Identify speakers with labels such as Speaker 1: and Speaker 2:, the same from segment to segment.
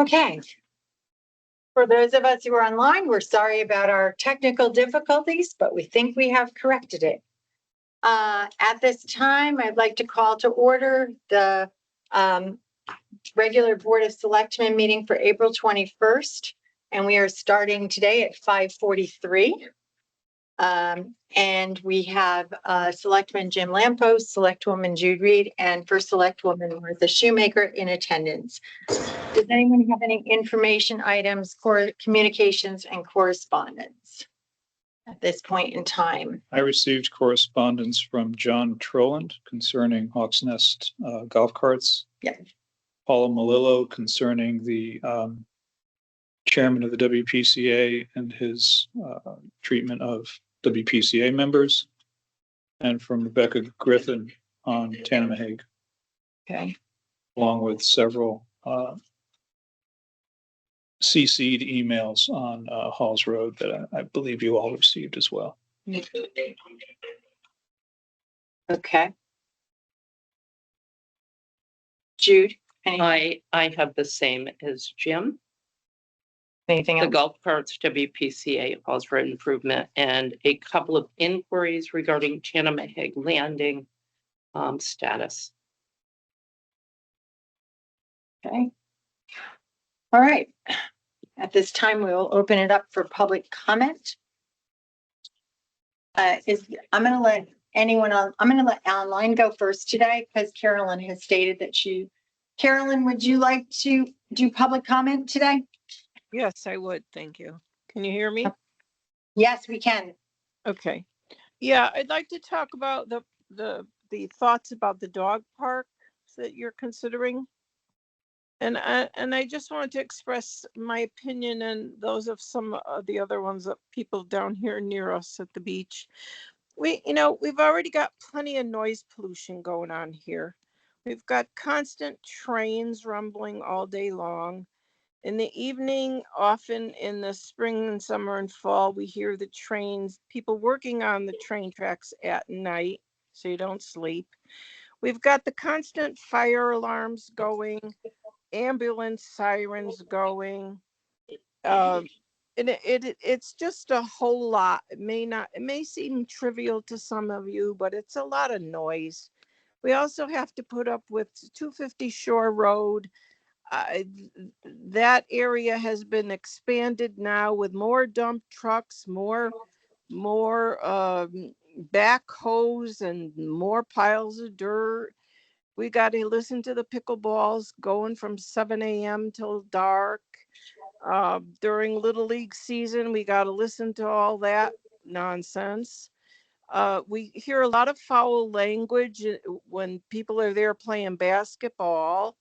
Speaker 1: Okay. For those of us who are online, we're sorry about our technical difficulties, but we think we have corrected it. At this time, I'd like to call to order the regular Board of Selectmen meeting for April 21st. And we are starting today at 5:43. And we have Selectman Jim Lampos, Selectwoman Jude Reed, and First Selectwoman Martha Shoemaker in attendance. Does anyone have any information items, communications, and correspondence at this point in time?
Speaker 2: I received correspondence from John Troland concerning Hawks Nest golf carts.
Speaker 1: Yeah.
Speaker 2: Paula Malillo concerning the chairman of the WPCA and his treatment of WPCA members, and from Rebecca Griffin on Tanamahague.
Speaker 1: Okay.
Speaker 2: Along with several CC'd emails on Halls Road that I believe you all received as well.
Speaker 1: Okay. Jude,
Speaker 3: I have the same as Jim.
Speaker 1: Anything
Speaker 3: The
Speaker 1: else?
Speaker 3: golf carts, WPCA, Halls for improvement, and a couple of inquiries regarding Tanamahague Landing status.
Speaker 1: Okay. All right. At this time, we will open it up for public comment. I'm going to let online go first today because Carolyn has stated that Carolyn, would you like to do public comment today?
Speaker 4: Yes, I would. Thank you. Can you hear me?
Speaker 1: Yes, we can.
Speaker 4: Okay. Yeah, I'd like to talk about the thoughts about the dog park that you're considering. And I just wanted to express my opinion and those of some of the other ones that people down here near us at the beach. We've already got plenty of noise pollution going on here. We've got constant trains rumbling all day long. In the evening, often in the spring and summer and fall, we hear the trains, people working on the train tracks at night, so you don't sleep. We've got the constant fire alarms going, ambulance sirens going. And it's just a whole lot. It may seem trivial to some of you, but it's a lot of noise. We also have to put up with 250 Shore Road. That area has been expanded now with more dump trucks, more backhoes and more piles of dirt. We got to listen to the pickleballs going from 7 a.m. till dark. During Little League season, we got to listen to all that nonsense. We hear a lot of foul language when people are there playing basketball.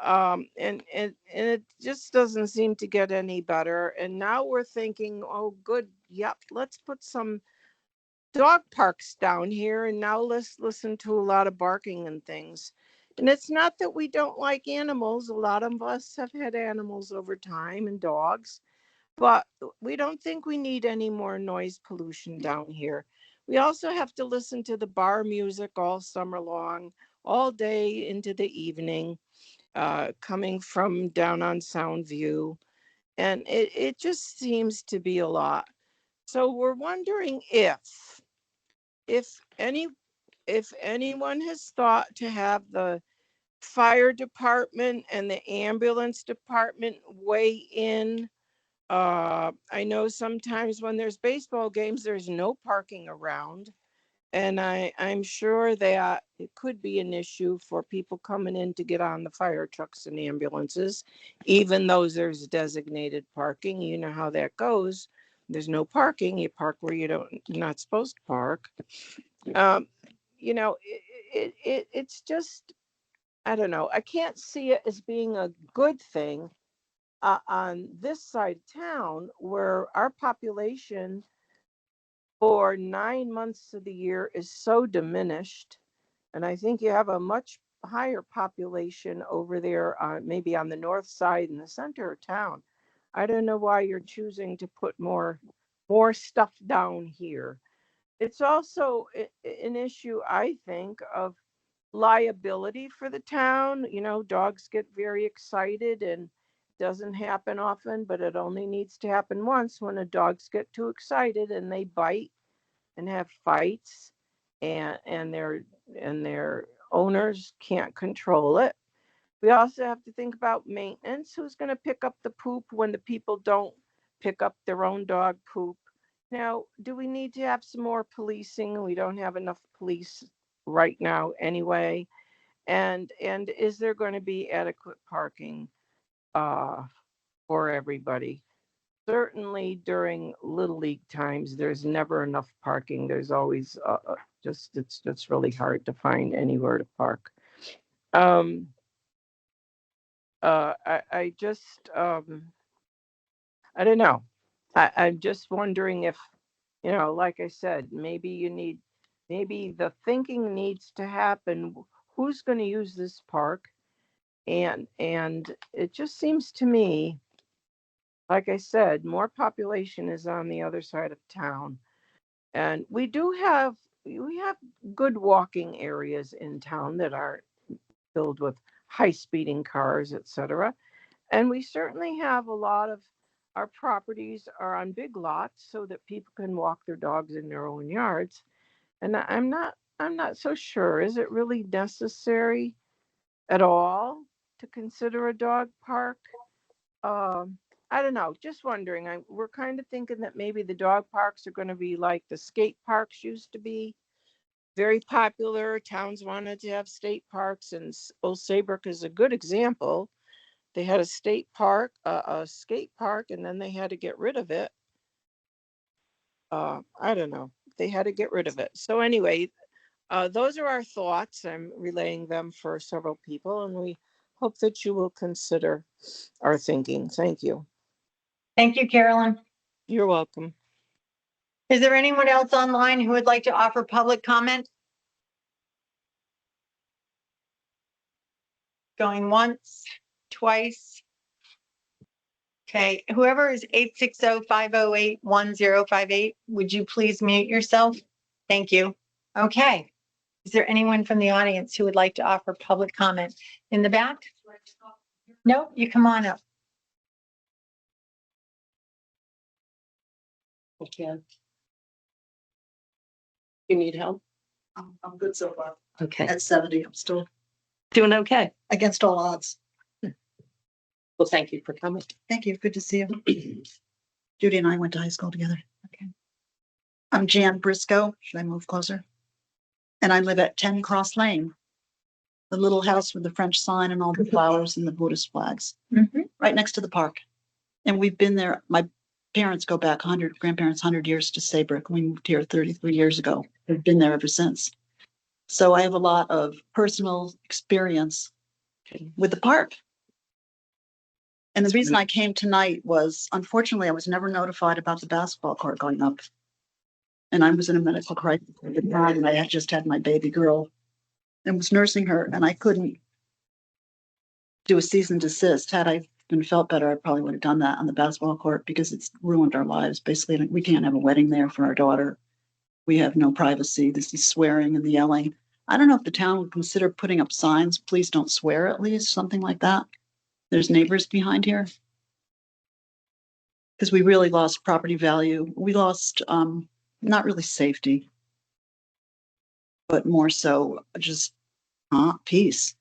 Speaker 4: And it just doesn't seem to get any better. And now we're thinking, oh, good, yep, let's put some dog parks down here. And now let's listen to a lot of barking and things. And it's not that we don't like animals. A lot of us have had animals over time and dogs, but we don't think we need any more noise pollution down here. We also have to listen to the bar music all summer long, all day into the evening. Coming from down on Soundview, and it just seems to be a lot. So we're wondering if anyone has thought to have the fire department and the ambulance department weigh in. I know sometimes when there's baseball games, there's no parking around. And I'm sure that it could be an issue for people coming in to get on the fire trucks and ambulances, even though there's designated parking. You know how that goes. There's no parking. You park where you're not supposed to park. It's just, I don't know. I can't see it as being a good thing on this side of town where our population for 9 months of the year is so diminished. And I think you have a much higher population over there, maybe on the north side in the center of town. I don't know why you're choosing to put more stuff down here. It's also an issue, I think, of liability for the town. Dogs get very excited, and doesn't happen often, but it only needs to happen once when the dogs get too excited and they bite and have fights, and their owners can't control it. We also have to think about maintenance. Who's going to pick up the poop when the people don't pick up their own dog poop? Now, do we need to have some more policing? We don't have enough police right now anyway. And is there going to be adequate parking for everybody? Certainly during Little League times, there's never enough parking. There's always it's just really hard to find anywhere to park. I just I don't know. I'm just wondering if, like I said, maybe the thinking needs to happen. Who's going to use this park? And it just seems to me, like I said, more population is on the other side of town. And we have good walking areas in town that are filled with high speeding cars, etc. And we certainly have a lot of our properties are on big lots so that people can walk their dogs in their own yards. And I'm not so sure. Is it really necessary at all to consider a dog park? I don't know. Just wondering. We're kind of thinking that maybe the dog parks are going to be like the skate parks used to be. Very popular. Towns wanted to have state parks, and Old Saybrook is a good example. They had a state park, a skate park, and then they had to get rid of it. I don't know. They had to get rid of it. So anyway, those are our thoughts. I'm relaying them for several people, and we hope that you will consider our thinking. Thank you.
Speaker 1: Thank you, Carolyn.
Speaker 4: You're welcome.
Speaker 1: Is there anyone else online who would like to offer public comment? Going once, twice. Okay, whoever is 860-508-1058, would you please mute yourself? Thank you. Okay. Is there anyone from the audience who would like to offer public comment in the back? No, you come on up.
Speaker 3: Okay. You need help?
Speaker 5: I'm good so far.
Speaker 3: Okay.
Speaker 5: At 70, I'm still
Speaker 3: Doing okay.
Speaker 5: against all odds.
Speaker 3: Well, thank you for coming.
Speaker 5: Thank you. Good to see you. Judy and I went to high school together.
Speaker 1: Okay.
Speaker 5: I'm Jan Briscoe. Should I move closer? And I live at 10 Cross Lane, the little house with the French sign and all the flowers and the Buddhist flags, right next to the park. And we've been there. My parents go back grandparents 100 years to Saybrook. We moved here 33 years ago. We've been there ever since. So I have a lot of personal experience with the park. And the reason I came tonight was, unfortunately, I was never notified about the basketball court going up. And I was in a medical crisis at the time, and I had just had my baby girl and was nursing her, and I couldn't do a cease and desist. Had I been felt better, I probably would have done that on the basketball court, because it's ruined our lives. Basically, we can't have a wedding there for our daughter. We have no privacy. This is swearing and the yelling. I don't know if the town would consider putting up signs, please don't swear, at least, something like that. There's neighbors behind here. Because we really lost property value. We lost not really safety, but more so just peace.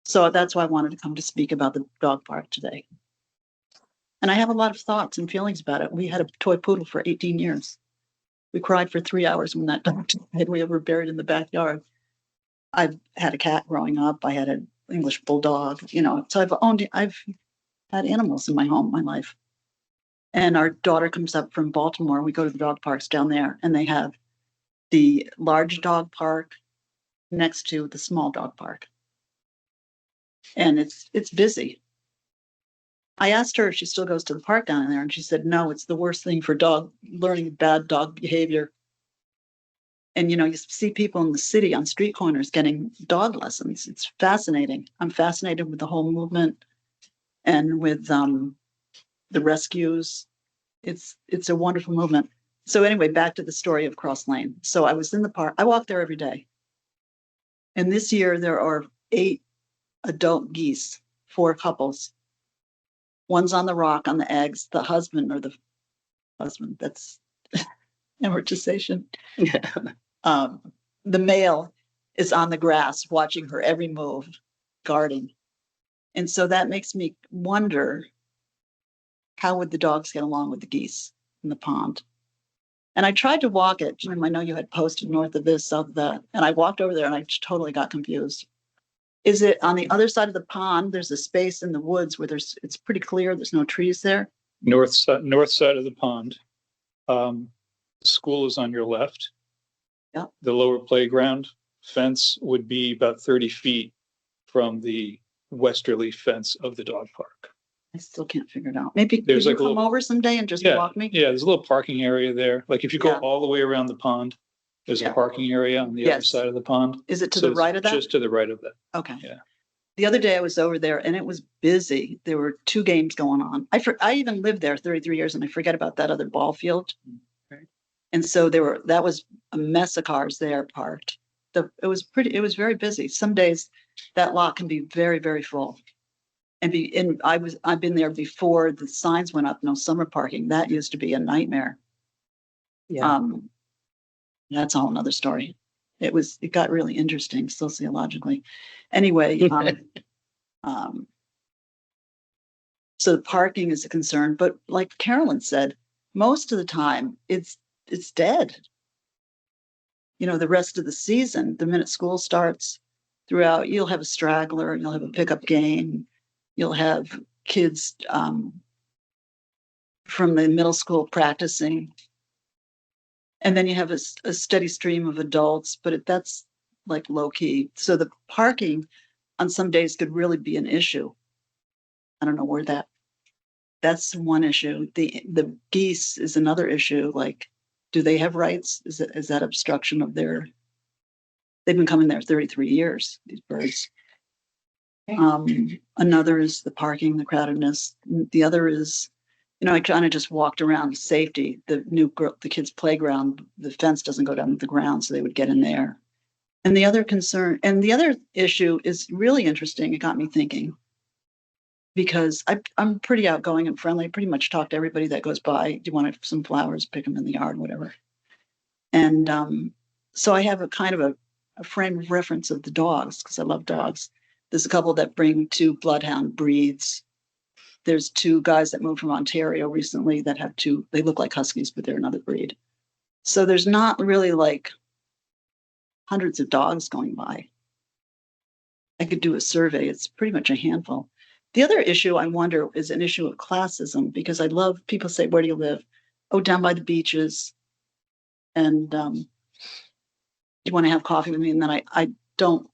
Speaker 5: So that's why I wanted to come to speak about the dog park today. And I have a lot of thoughts and feelings about it. We had a toy poodle for 18 years. We cried for 3 hours when that dog died. We were buried in the backyard. I've had a cat growing up. I had an English bulldog, so I've had animals in my home, my life. And our daughter comes up from Baltimore. We go to the dog parks down there, and they have the large dog park next to the small dog park. And it's busy. I asked her if she still goes to the park down there, and she said, no, it's the worst thing for learning bad dog behavior. And, you see people in the city on street corners getting dog lessons. It's fascinating. I'm fascinated with the whole movement and with the rescues. It's a wonderful movement. So anyway, back to the story of Cross Lane. So I was in the park. I walk there every day. And this year there are 8 adult geese, 4 couples. One's on the rock on the eggs. The husband that's amortization. The male is on the grass watching her every move, guarding. And so that makes me wonder, how would the dogs get along with the geese in the pond? And I tried to walk it. Jim, I know you had posted north of this, south of that. And I walked over there and I totally got confused. Is it on the other side of the pond? There's a space in the woods where it's pretty clear. There's no trees there.
Speaker 2: North side of the pond. The school is on your left.
Speaker 5: Yeah.
Speaker 2: The lower playground fence would be about 30 feet from the westerly fence of the dog park.
Speaker 5: I still can't figure it out. Maybe could
Speaker 2: There's
Speaker 5: you
Speaker 2: like a
Speaker 5: come
Speaker 2: little-
Speaker 5: over someday and just
Speaker 2: Yeah,
Speaker 5: walk me?
Speaker 2: yeah, there's a little parking area there. Like if you go
Speaker 5: Yeah.
Speaker 2: all the way around the pond, there's
Speaker 5: Yeah.
Speaker 2: a parking area on the other
Speaker 5: Yes.
Speaker 2: side of the pond.
Speaker 5: Is it to
Speaker 2: So
Speaker 5: the
Speaker 2: it's
Speaker 5: right of that?
Speaker 2: Just to the right of that.
Speaker 5: Okay.
Speaker 2: Yeah.
Speaker 5: The other day I was over there and it was busy. There were 2 games going on. I even lived there 33 years and I forget about that other ball field.
Speaker 2: Right.
Speaker 5: And so that was a mess of cars there parked. It was very busy. Some days that lot can be very, very full. I've been there before the signs went up, no summer parking. That used to be a nightmare.
Speaker 3: Yeah.
Speaker 5: That's a whole nother story. It got really interesting sociologically. Anyway, so the parking is a concern, but like Carolyn said, most of the time it's dead. The rest of the season, the minute school starts, throughout, you'll have a straggler, you'll have a pickup game, you'll have kids from the middle school practicing. And then you have a steady stream of adults, but that's like low key. So the parking on some days could really be an issue. I don't know where that's one issue. The geese is another issue. Like, do they have rights? Is that obstruction of they've been coming there 33 years, these birds. Another is the parking, the crowdedness. The other is, I kind of just walked around safety. The kids' playground, the fence doesn't go down to the ground, so they would get in there. And the other issue is really interesting. It got me thinking, because I'm pretty outgoing and friendly. I pretty much talk to everybody that goes by. Do you want some flowers? Pick them in the yard, whatever. And so I have a kind of a frame of reference of the dogs, because I love dogs. There's a couple that bring 2 bloodhound breeds. There's 2 guys that moved from Ontario recently that have 2. They look like huskies, but they're another breed. So there's not really like hundreds of dogs going by. I could do a survey. It's pretty much a handful. The other issue I wonder is an issue of classism, because I love people say, where do you live? Oh, down by the beaches. And you want to have coffee with me? And then I don't,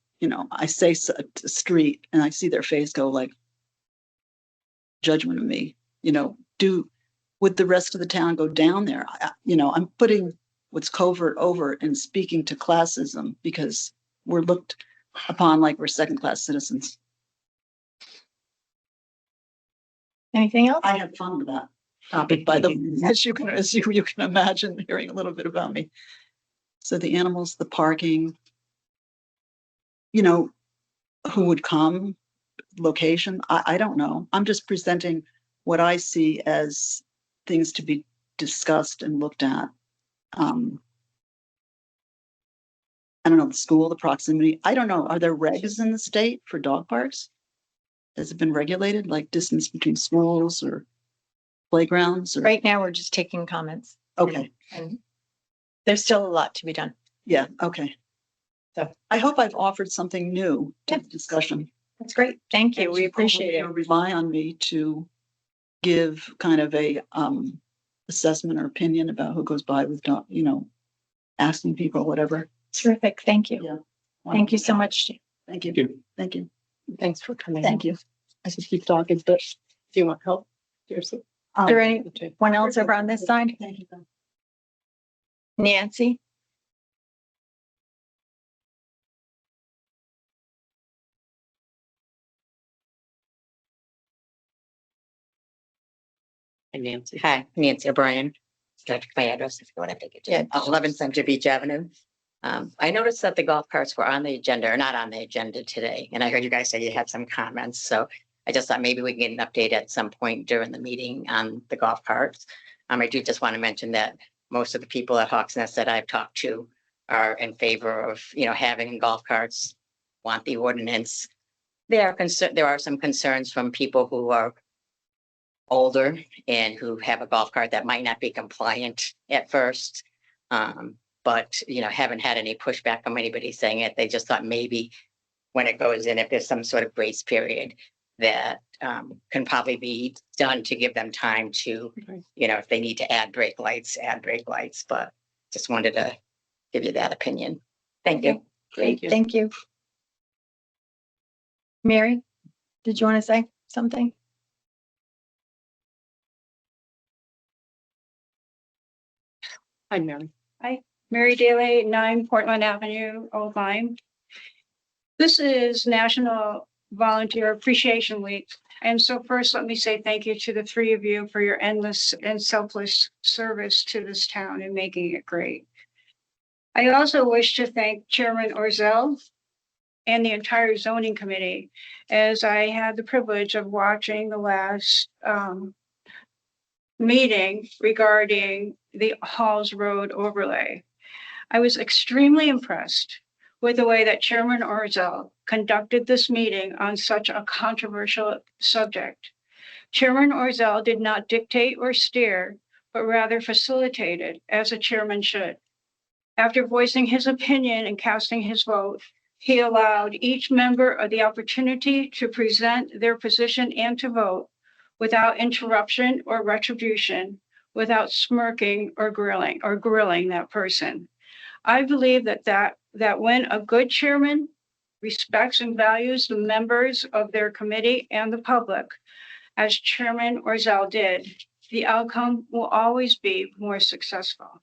Speaker 5: I say a street and I see their face go like judgment of me, would the rest of the town go down there? I'm putting what's covert over and speaking to classism, because we're looked upon like we're second-class citizens.
Speaker 1: Anything else?
Speaker 5: I had fun with that topic, by the way, as you can imagine, hearing a little bit about me. So the animals, the parking, who would come, location, I don't know. I'm just presenting what I see as things to be discussed and looked at. I don't know, the school, the proximity. I don't know. Are there regs in the state for dog parks? Has it been regulated, like distance between schools or playgrounds? Or...
Speaker 1: Right now, we're just taking comments.
Speaker 5: Okay.
Speaker 1: And there's still a lot to be done.
Speaker 5: Yeah. Okay.
Speaker 1: So
Speaker 5: I hope I've offered something new to the discussion.
Speaker 1: that's great. Thank you. We appreciate it.
Speaker 5: Rely on me to give kind of a assessment or opinion about who goes by with dog, asking people or whatever.
Speaker 1: Terrific. Thank you.
Speaker 5: Yeah.
Speaker 1: Thank you so much.
Speaker 5: Thank you.
Speaker 2: Thank you.
Speaker 5: Thank you.
Speaker 3: Thanks for coming.
Speaker 5: Thank you.
Speaker 3: I should keep talking, but do you want help? Seriously?
Speaker 1: Is there anyone else over on this side?
Speaker 5: Thank you.
Speaker 1: Nancy?
Speaker 3: And Nancy.
Speaker 6: Hi, Nancy O'Brien. Got my address if you want to take it.
Speaker 1: Yeah.
Speaker 6: 11 Center Beach Avenue. I noticed that the golf carts were on the agenda, or not on the agenda today, and I heard you guys say you had some comments. So I just thought maybe we can get an update at some point during the meeting on the golf carts. I do just want to mention that most of the people at Hawks Nest that I've talked to are in favor of, having golf carts, want the ordinance. There are some concerns from people who are older and who have a golf cart that might not be compliant at first. But, haven't had any pushback from anybody saying it. They just thought maybe when it goes in, if there's some sort of grace period that can probably be done to give them time to,
Speaker 3: Okay.
Speaker 6: if they need to add brake lights, but just wanted to give you that opinion. Thank you.
Speaker 1: Great,
Speaker 3: Thank you.
Speaker 1: thank you. Mary, did you want to say something?
Speaker 3: Hi, Mary.
Speaker 7: Mary Daly, 9 Portland Avenue, Old Lyme. This is National Volunteer Appreciation Week. And so first, let me say thank you to the three of you for your endless and selfless service to this town and making it great. I also wish to thank Chairman Orzel and the entire zoning committee, as I had the privilege of watching the last meeting regarding the Halls Road overlay. I was extremely impressed with the way that Chairman Orzel conducted this meeting on such a controversial subject. Chairman Orzel did not dictate or steer, but rather facilitated, as a chairman should. After voicing his opinion and casting his vote, he allowed each member of the opportunity to present their position and to vote without interruption or retribution, without smirking or grilling that person. I believe that when a good chairman respects and values the members of their committee and the public, as Chairman Orzel did, the outcome will always be more successful.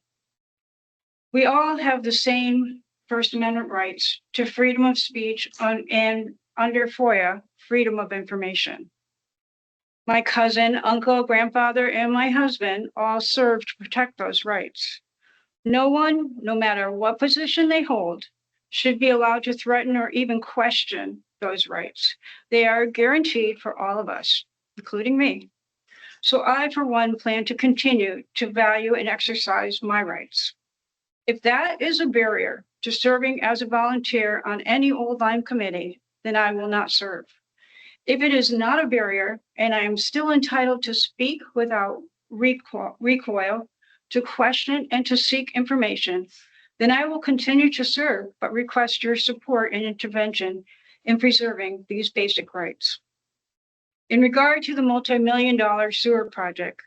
Speaker 7: We all have the same First Amendment rights to freedom of speech and under FOIA, freedom of information. My cousin, uncle, grandfather, and my husband all served to protect those rights. No one, no matter what position they hold, should be allowed to threaten or even question those rights. They are guaranteed for all of us, including me. So I, for one, plan to continue to value and exercise my rights. If that is a barrier to serving as a volunteer on any Old Lyme committee, then I will not serve. If it is not a barrier and I am still entitled to speak without recoil, to question and to seek information, then I will continue to serve, but request your support and intervention in preserving these basic rights. In regard to the multi-million-dollar sewer project,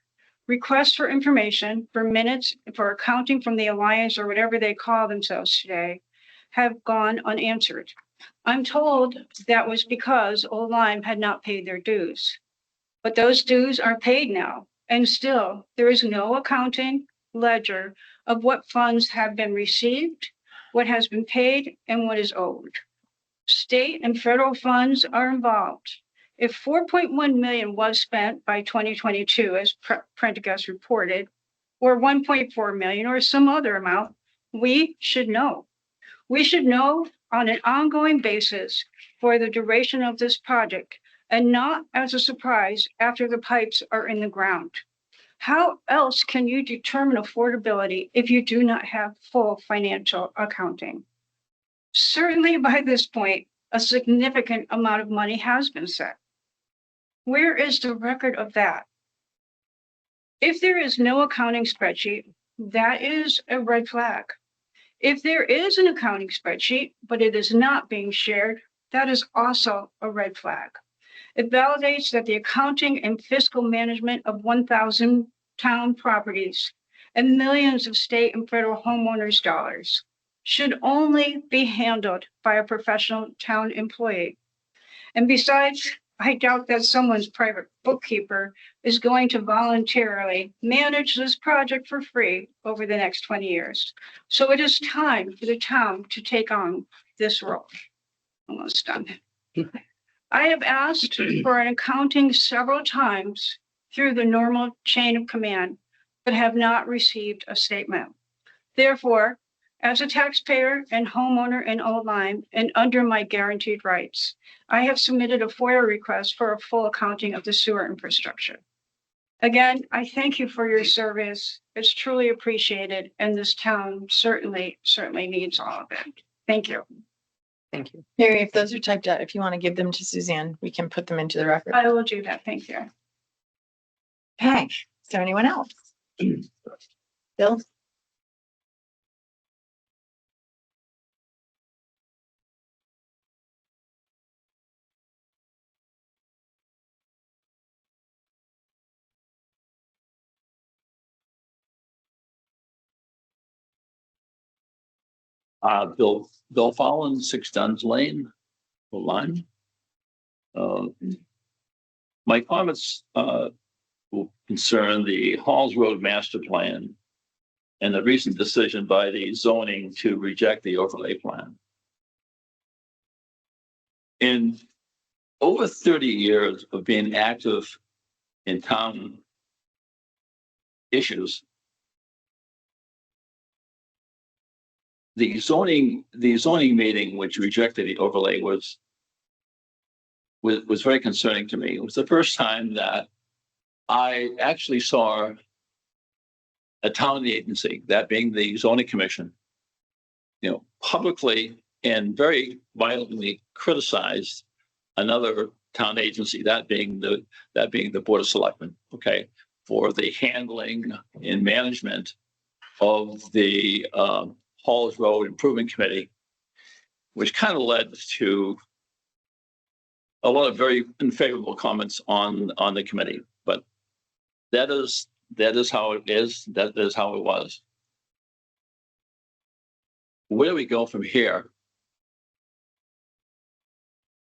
Speaker 7: requests for information, for minutes, for accounting from the Alliance or whatever they call themselves today, have gone unanswered. I'm told that was because Old Lyme had not paid their dues. But those dues are paid now, and still there is no accounting ledger of what funds have been received, what has been paid, and what is owed. State and federal funds are involved. If 4.1 million was spent by 2022, as Prendergast reported, or 1.4 million or some other amount, we should know. We should know on an ongoing basis for the duration of this project, and not as a surprise after the pipes are in the ground. How else can you determine affordability if you do not have full financial accounting? Certainly by this point, a significant amount of money has been set. Where is the record of that? If there is no accounting spreadsheet, that is a red flag. If there is an accounting spreadsheet, but it is not being shared, that is also a red flag. It validates that the accounting and fiscal management of 1,000 town properties and millions of state and federal homeowners' dollars should only be handled by a professional town employee. And besides, I doubt that someone's private bookkeeper is going to voluntarily manage this project for free over the next 20 years. So it is time for the town to take on this role. Almost done. I have asked for an accounting several times through the normal chain of command, but have not received a statement. Therefore, As a taxpayer and homeowner in Old Lyme and under my guaranteed rights, I have submitted a FOIA request for a full accounting of the sewer infrastructure. Again, I thank you for your service. It's truly appreciated, and this town certainly needs all of it. Thank you.
Speaker 3: Thank you.
Speaker 1: Mary, if those are typed out, if you want to give them to Suzanne, we can put them into the record.
Speaker 7: I will do that. Thank you.
Speaker 1: Okay, is there anyone else? Bill?
Speaker 8: Bill Fallon, 6 Duns Lane, Lime. My comments will concern the Halls Road Master Plan and the recent decision by the zoning to reject the overlay plan. In over 30 years of being active in town issues, the zoning meeting which rejected the overlay was very concerning to me. It was the first time that I actually saw a town agency, that being the zoning commission, publicly and very violently criticized another town agency, that being the Board of Selectmen, okay, for the handling and management of the Halls Road Improvement Committee, which kind of led to a lot of very unfavorable comments on the committee. But that is how it is. That is how it was. Where do we go from here?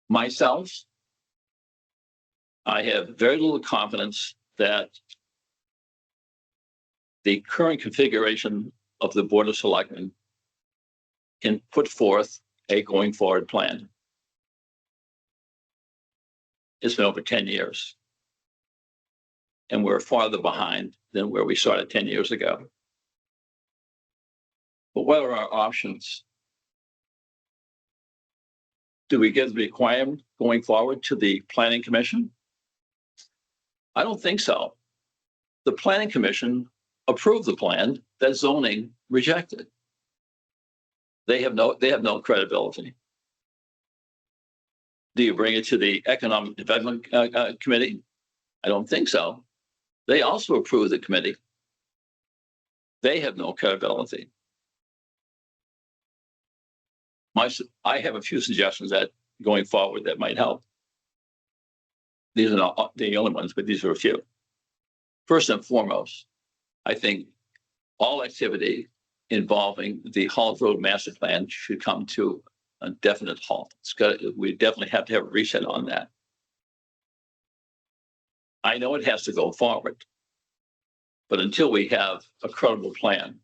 Speaker 8: Myself, I have very little confidence that the current configuration of the Board of Selectmen can put forth a going forward plan. It's been over 10 years. And we're farther behind than where we started 10 years ago. But what are our options? Do we give the requirement going forward to the Planning Commission? I don't think so. The Planning Commission approved the plan that zoning rejected. They have no credibility. Do you bring it to the Economic Development Committee? I don't think so. They also approved the committee. They have no credibility. I have a few suggestions that going forward that might help. These are not the only ones, but these are a few. First and foremost, I think all activity involving the Halls Road Master Plan should come to a definite halt. We definitely have to have a reset on that. I know it has to go forward, but until we have a credible plan,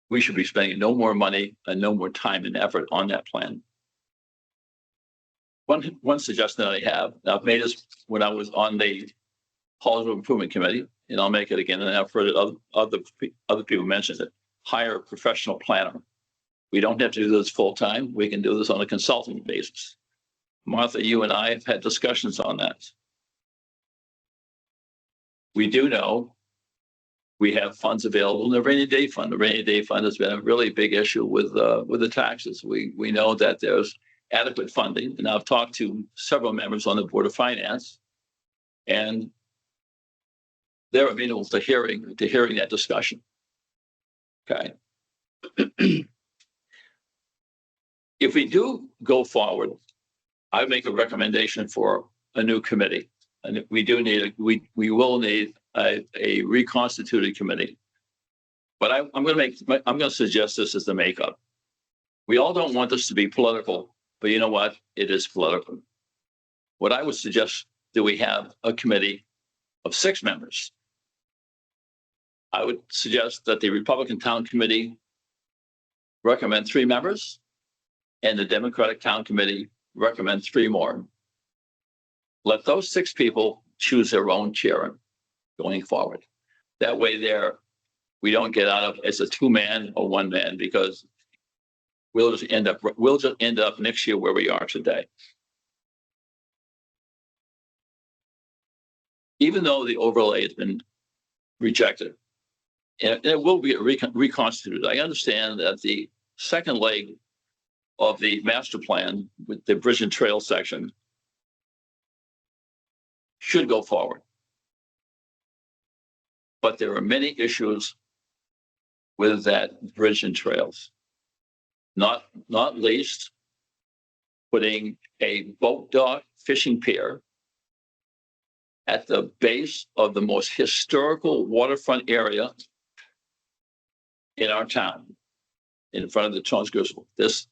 Speaker 8: we should be spending no more money and no more time and effort on that plan. One suggestion that I have, I've made this when I was on the Halls Road Improvement Committee, and I'll make it again, and I've heard other people mention it, hire a professional planner. We don't have to do this full time. We can do this on a consulting basis. Martha, you and I have had discussions on that. We do know we have funds available in the rainy day fund. The rainy day fund has been a really big issue with the taxes. We know that there's adequate funding, and I've talked to several members on the Board of Finance, and they're amenable to hearing that discussion. Okay. If we do go forward, I make a recommendation for a new committee, and we will need a reconstituted committee. But I'm going to suggest this as the makeup. We all don't want this to be political, but you know what? It is political. What I would suggest that we have a committee of 6 members. I would suggest that the Republican Town Committee recommend 3 members, and the Democratic Town Committee recommend 3 more. Let those 6 people choose their own chair going forward. That way they're we don't get out of as a 2-man or 1-man, because we'll just end up next year where we are today. Even though the overlay has been rejected, and it will be reconstituted. I understand that the second leg of the master plan with the bridge and trail section should go forward. But there are many issues with that bridge and trails. Not least putting a boat dock fishing pier at the base of the most historical waterfront area in our town, in front of the Charles Griswold. This,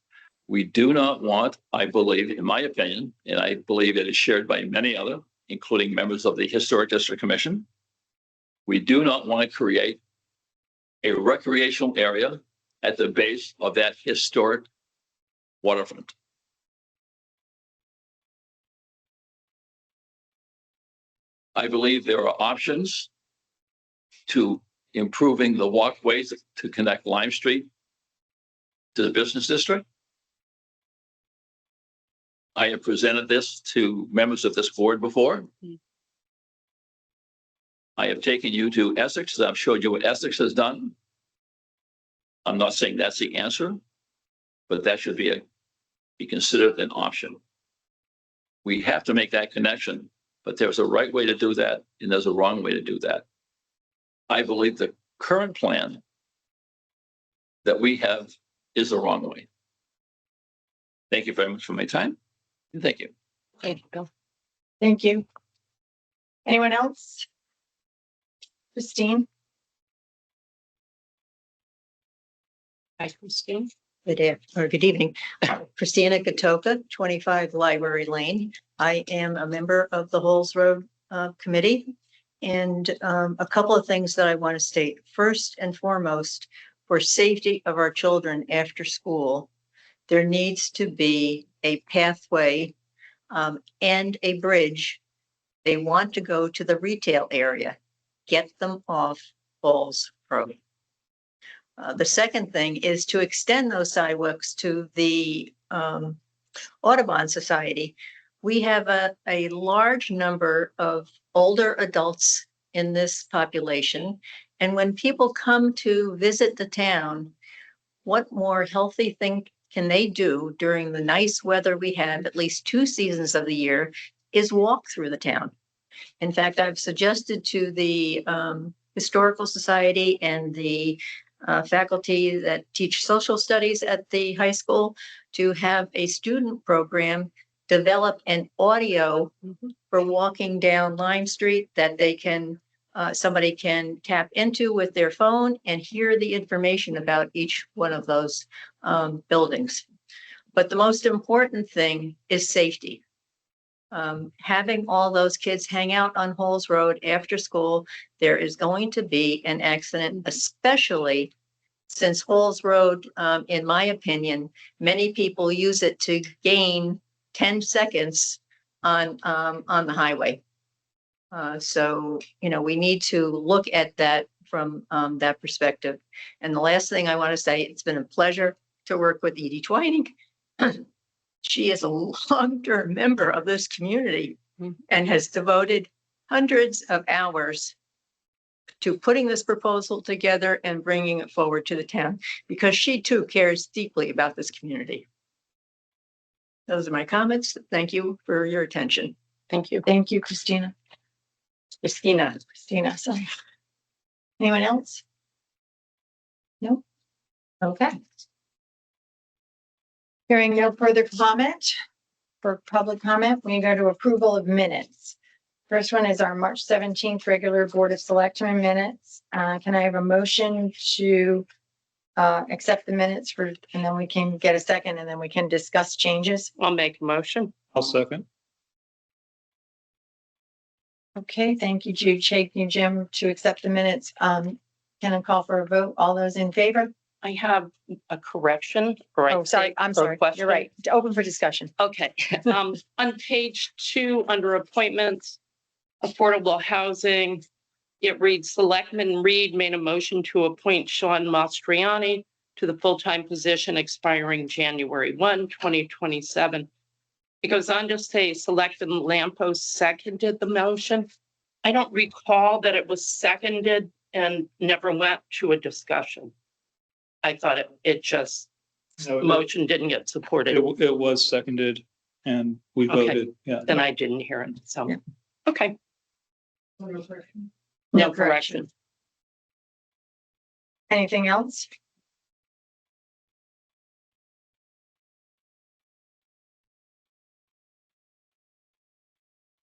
Speaker 8: we do not want, I believe, in my opinion, and I believe it is shared by many other, including members of the Historic District Commission. We do not want to create a recreational area at the base of that historic waterfront. I believe there are options to improving the walkways to connect Lime Street to the business district. I have presented this to members of this board before. I have taken you to Essex. I've showed you what Essex has done. I'm not saying that's the answer, but that should be considered an option. We have to make that connection, but there's a right way to do that, and there's a wrong way to do that. I believe the current plan that we have is the wrong way. Thank you very much for my time, and thank you.
Speaker 3: Thank you, Bill.
Speaker 1: Thank you. Anyone else? Christine?
Speaker 3: Hi, Christine.
Speaker 9: Good evening. Christina Katoka, 25 Library Lane. I am a member of the Holes Road Committee. And a couple of things that I want to state. First and foremost, for safety of our children after school, there needs to be a pathway and a bridge. They want to go to the retail area. Get them off Holes Road. The second thing is to extend those sidewalks to the Audubon Society. We have a large number of older adults in this population. And when people come to visit the town, what more healthy thing can they do during the nice weather we have at least 2 seasons of the year is walk through the town. In fact, I've suggested to the Historical Society and the faculty that teach social studies at the high school to have a student program develop an audio for walking down Lime Street that they can, somebody can tap into with their phone and hear the information about each one of those buildings. But the most important thing is safety. Having all those kids hang out on Holes Road after school, there is going to be an accident, especially since Holes Road, in my opinion, many people use it to gain 10 seconds on the highway. So, you know, we need to look at that from that perspective. And the last thing I want to say, it's been a pleasure to work with Edie Twining. She is a long-term member of this community and has devoted hundreds of hours to putting this proposal together and bringing it forward to the town, because she too cares deeply about this community. Those are my comments. Thank you for your attention.
Speaker 3: Thank you.
Speaker 1: Thank you, Christina. Christina, sorry. Anyone else? No? Okay. Hearing no further comment for public comment, we go to approval of minutes. First one is our March 17th regular Board of Selectmen minutes. Can I have a motion to accept the minutes for, and then we can get a second and then we can discuss changes?
Speaker 3: I'll make a motion.
Speaker 2: I'll second.
Speaker 1: Okay, thank you, Jude. Thank you, Jim, to accept the minutes. Can I call for a vote? All those in favor?
Speaker 3: I have a correction. Or
Speaker 1: Oh, sorry, I'm
Speaker 3: or
Speaker 1: sorry.
Speaker 3: question.
Speaker 1: You're right. Open for discussion.
Speaker 3: Okay. On page 2, under appointments, affordable housing, It reads, Selectman Reed made a motion to appoint Sean Mastriani to the full-time position expiring January 1, 2027. It goes on to say Selectman Lampos seconded the motion. I don't recall that it was seconded and never went to a discussion. I thought it just,
Speaker 2: No,
Speaker 3: motion didn't get supported.
Speaker 2: it was seconded and we
Speaker 3: Okay.
Speaker 2: voted, yeah.
Speaker 3: Then I didn't hear it. So,
Speaker 5: Yeah.
Speaker 3: okay.
Speaker 1: No correction. Anything else?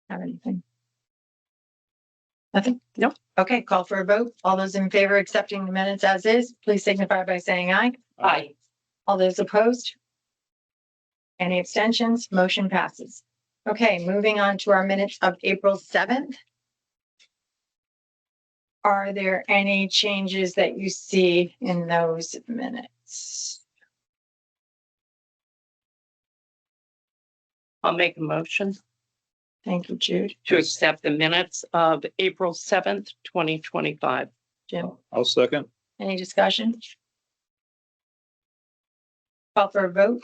Speaker 1: Have anything? Nothing?
Speaker 3: Nope.
Speaker 1: Okay, call for a vote. All those in favor of accepting the minutes as is, please signify by saying aye.
Speaker 3: Aye.
Speaker 1: All those opposed? Any abstentions? Motion passes. Okay, moving on to our minutes of April 7th. Are there any changes that you see in those minutes?
Speaker 3: I'll make a motion
Speaker 1: Thank you, Jude.
Speaker 3: to accept the minutes of April 7th, 2025.
Speaker 1: Jim,
Speaker 2: I'll second.
Speaker 1: any discussion? Call for a vote.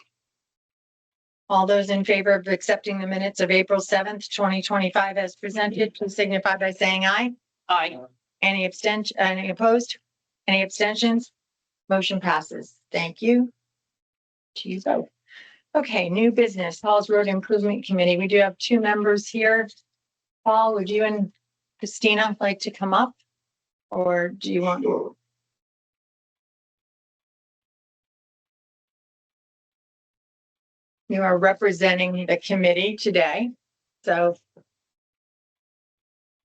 Speaker 1: All those in favor of accepting the minutes of April 7th, 2025 as presented, please signify by saying aye.
Speaker 3: Aye.
Speaker 1: Any abstention, any opposed? Any abstentions? Motion passes. Thank you. To you both. Okay, new business, Paul's Road Improvement Committee. We do have two members here. Paul, would you and Christina like to come up? Or do you want? You are representing the committee today, so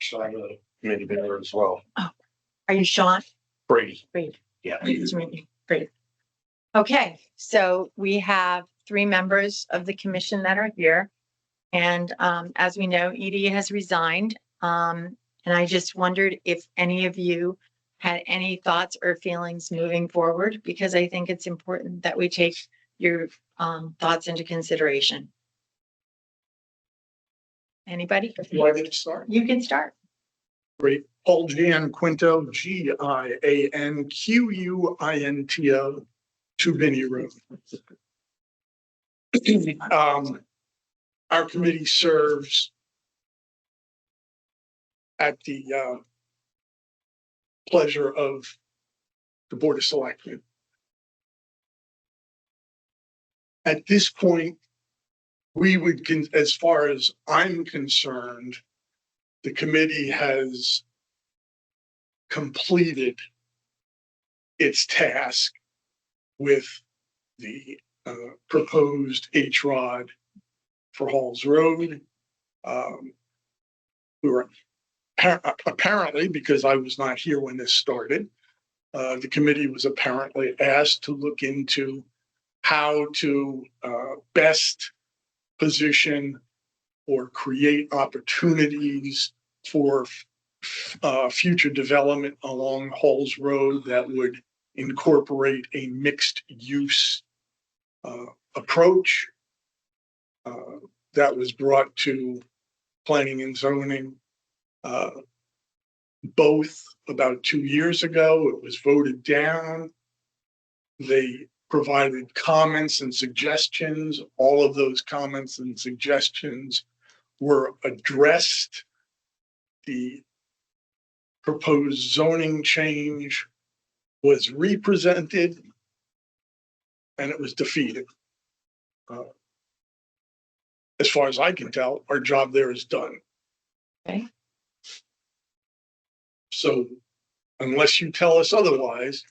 Speaker 10: So I'm a committee member as well.
Speaker 1: are you Sean?
Speaker 10: Brady.
Speaker 1: Great.
Speaker 10: Yeah.
Speaker 1: Nice to meet you. Great. Okay, so we have three members of the commission that are here. And as we know, Edie has resigned. And I just wondered if any of you had any thoughts or feelings moving forward, because I think it's important that we take your thoughts into consideration. Anybody?
Speaker 10: Why did it start?
Speaker 1: You can start.
Speaker 10: Great. Paul Gian Quinto, GIANQUINTO, 2 Vinny Road. Our committee serves at the pleasure of the Board of Selectmen. At this point, we would, as far as I'm concerned, the committee has completed its task with the proposed H-Rod for Halls Road. We were apparently, because I was not here when this started, the committee was apparently asked to look into how to best position or create opportunities for future development along Halls Road that would incorporate a mixed use approach. That was brought to planning and zoning both about 2 years ago. It was voted down. They provided comments and suggestions. All of those comments and suggestions were addressed. The proposed zoning change was represented and it was defeated. As far as I can tell, our job there is done.
Speaker 1: Okay.
Speaker 10: So unless you tell us otherwise,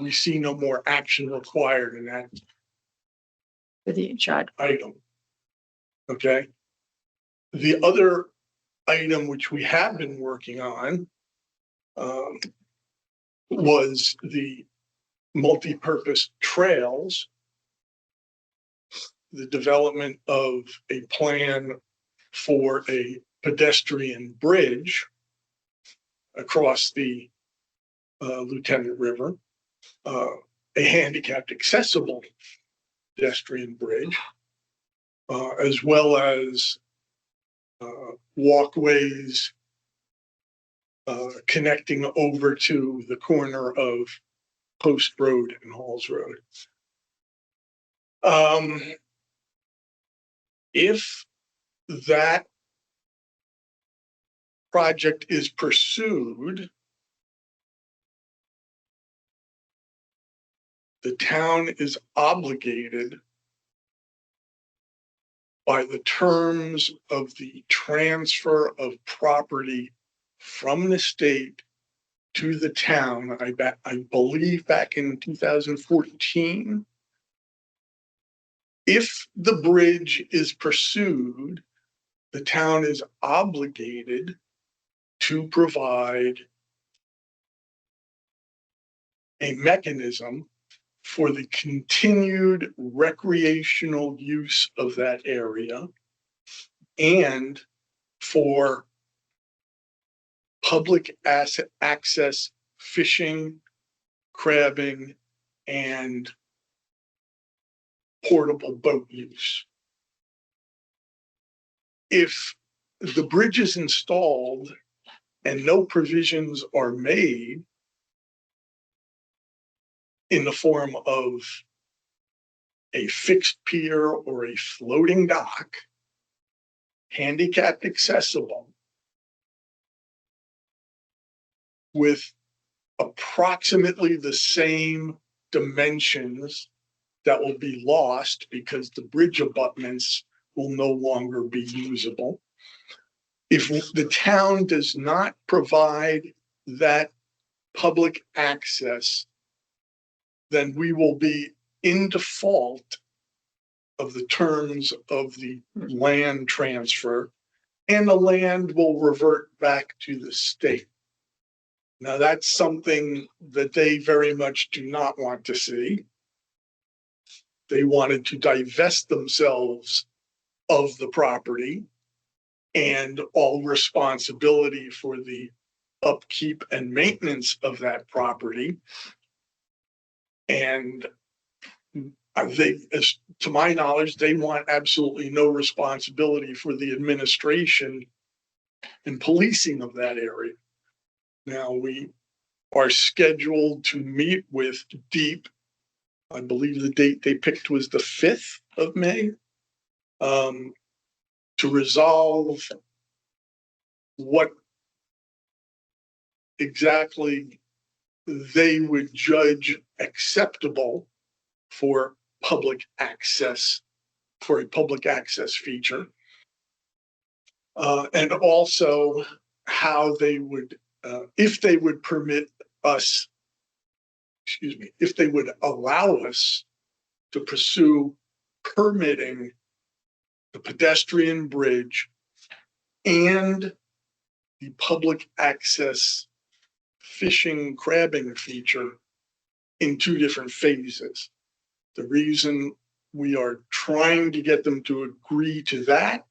Speaker 10: we see no more action required in that
Speaker 1: For the H-Rod.
Speaker 10: item. Okay. The other item which we have been working on was the multi-purpose trails, the development of a plan for a pedestrian bridge across the Lieutenant River, a handicapped accessible pedestrian bridge, as well as walkways connecting over to the corner of Post Road and Halls Road. If that project is pursued, the town is obligated by the terms of the transfer of property from the state to the town. I believe back in 2014. If the bridge is pursued, the town is obligated to provide a mechanism for the continued recreational use of that area and for public access fishing, crabbing, and portable boat use. If the bridge is installed and no provisions are made in the form of a fixed pier or a floating dock, handicapped accessible, with approximately the same dimensions that will be lost because the bridge abutments will no longer be usable. If the town does not provide that public access, then we will be in default of the terms of the land transfer, and the land will revert back to the state. Now, that's something that they very much do not want to see. They wanted to divest themselves of the property and all responsibility for the upkeep and maintenance of that property. And they, as to my knowledge, they want absolutely no responsibility for the administration and policing of that area. Now, we are scheduled to meet with DEEP. I believe the date they picked was the 5th of May, to resolve what exactly they would judge acceptable for public access, for a public access feature. And also how they would, if they would permit us, if they would allow us to pursue permitting the pedestrian bridge and the public access fishing, crabbing feature in 2 different phases. The reason we are trying to get them to agree to that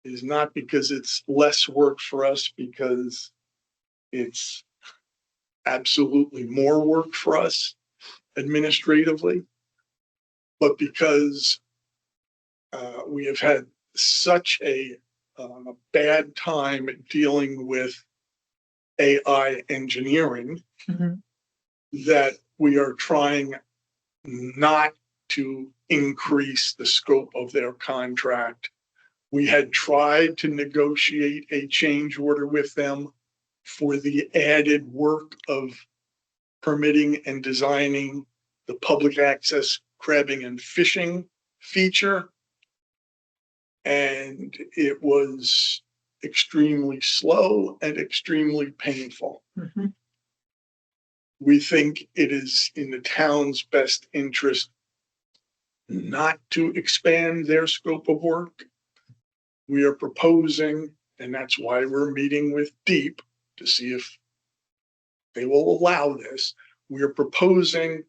Speaker 10: is not because it's less work for us, because it's absolutely more work for us administratively, but because we have had such a bad time dealing with AI engineering that we are trying not to increase the scope of their contract. We had tried to negotiate a change order with them for the added work of permitting and designing the public access crabbing and fishing feature. And it was extremely slow and extremely painful. We think it is in the town's best interest not to expand their scope of work. We are proposing, and that's why we're meeting with DEEP to see if they will allow this. We are proposing,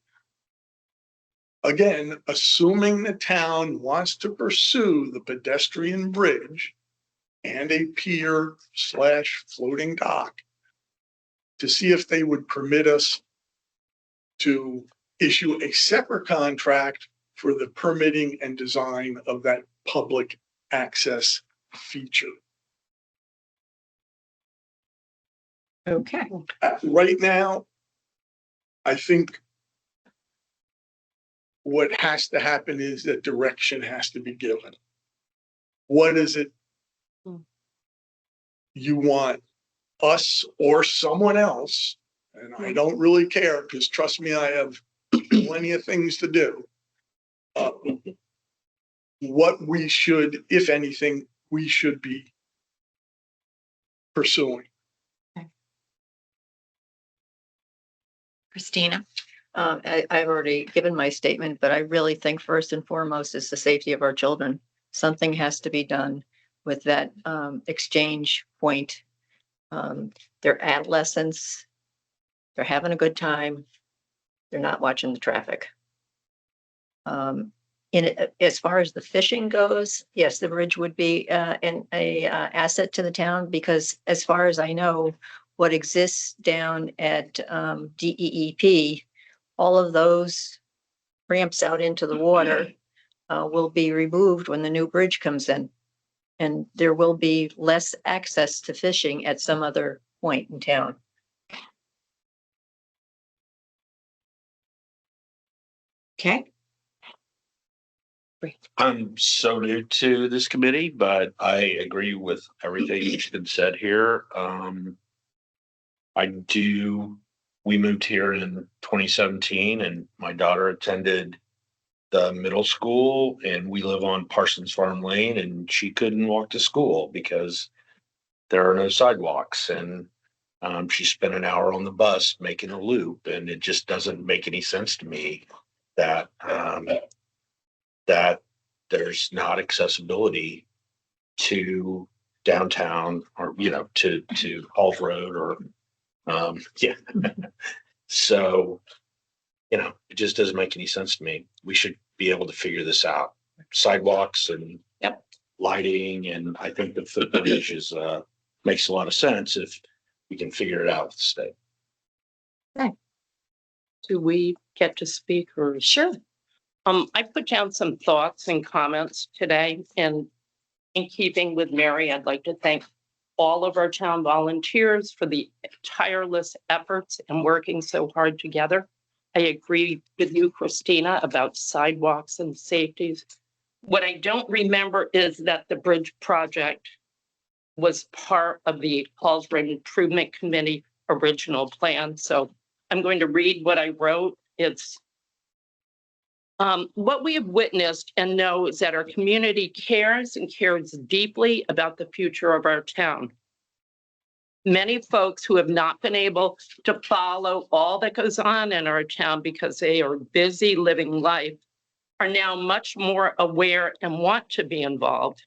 Speaker 10: again, assuming the town wants to pursue the pedestrian bridge and a pier / floating dock, to see if they would permit us to issue a separate contract for the permitting and design of that public access feature.
Speaker 1: Okay.
Speaker 10: Right now, I think what has to happen is that direction has to be given. What is it you want us or someone else? And I don't really care, because trust me, I have plenty of things to do. What we should, if anything, we should be pursuing.
Speaker 1: Christina?
Speaker 9: I've already given my statement, but I really think first and foremost is the safety of our children. Something has to be done with that exchange point. They're adolescents. They're having a good time. They're not watching the traffic. As far as the fishing goes, yes, the bridge would be an asset to the town, because as far as I know, what exists down at DEEP, all of those ramps out into the water will be removed when the new bridge comes in. And there will be less access to fishing at some other point in town.
Speaker 1: Okay.
Speaker 11: I'm so new to this committee, but I agree with everything that's been said here. We moved here in 2017 and my daughter attended the middle school, and we live on Parsons Farm Lane, and she couldn't walk to school because there are no sidewalks. And she spent an hour on the bus making a loop, and it just doesn't make any sense to me that that there's not accessibility to downtown, or to Halls Road, or yeah. So it just doesn't make any sense to me. We should be able to figure this out. Sidewalks and lighting, and I think the footbridge is makes a lot of sense if we can figure it out with the state.
Speaker 3: Do we get to speak, or?
Speaker 1: Sure.
Speaker 3: I put down some thoughts and comments today, and in keeping with Mary, I'd like to thank all of our town volunteers for the tireless efforts and working so hard together. I agree with you, Christina, about sidewalks and safeties. What I don't remember is that the bridge project was part of the Halls Road Improvement Committee original plan. So I'm going to read what I wrote. It's what we have witnessed and know is that our community cares and cares deeply about the future of our town. Many folks who have not been able to follow all that goes on in our town because they are busy living life are now much more aware and want to be involved,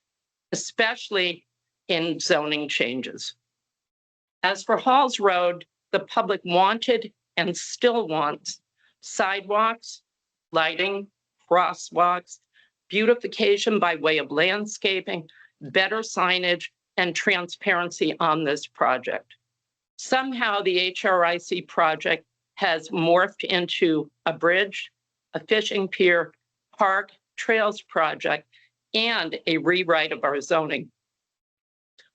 Speaker 3: especially in zoning changes. As for Halls Road, the public wanted and still wants sidewalks, lighting, crosswalks, beautification by way of landscaping, better signage, and transparency on this project. Somehow the HRIC project has morphed into a bridge, a fishing pier, park, trails project, and a rewrite of our zoning.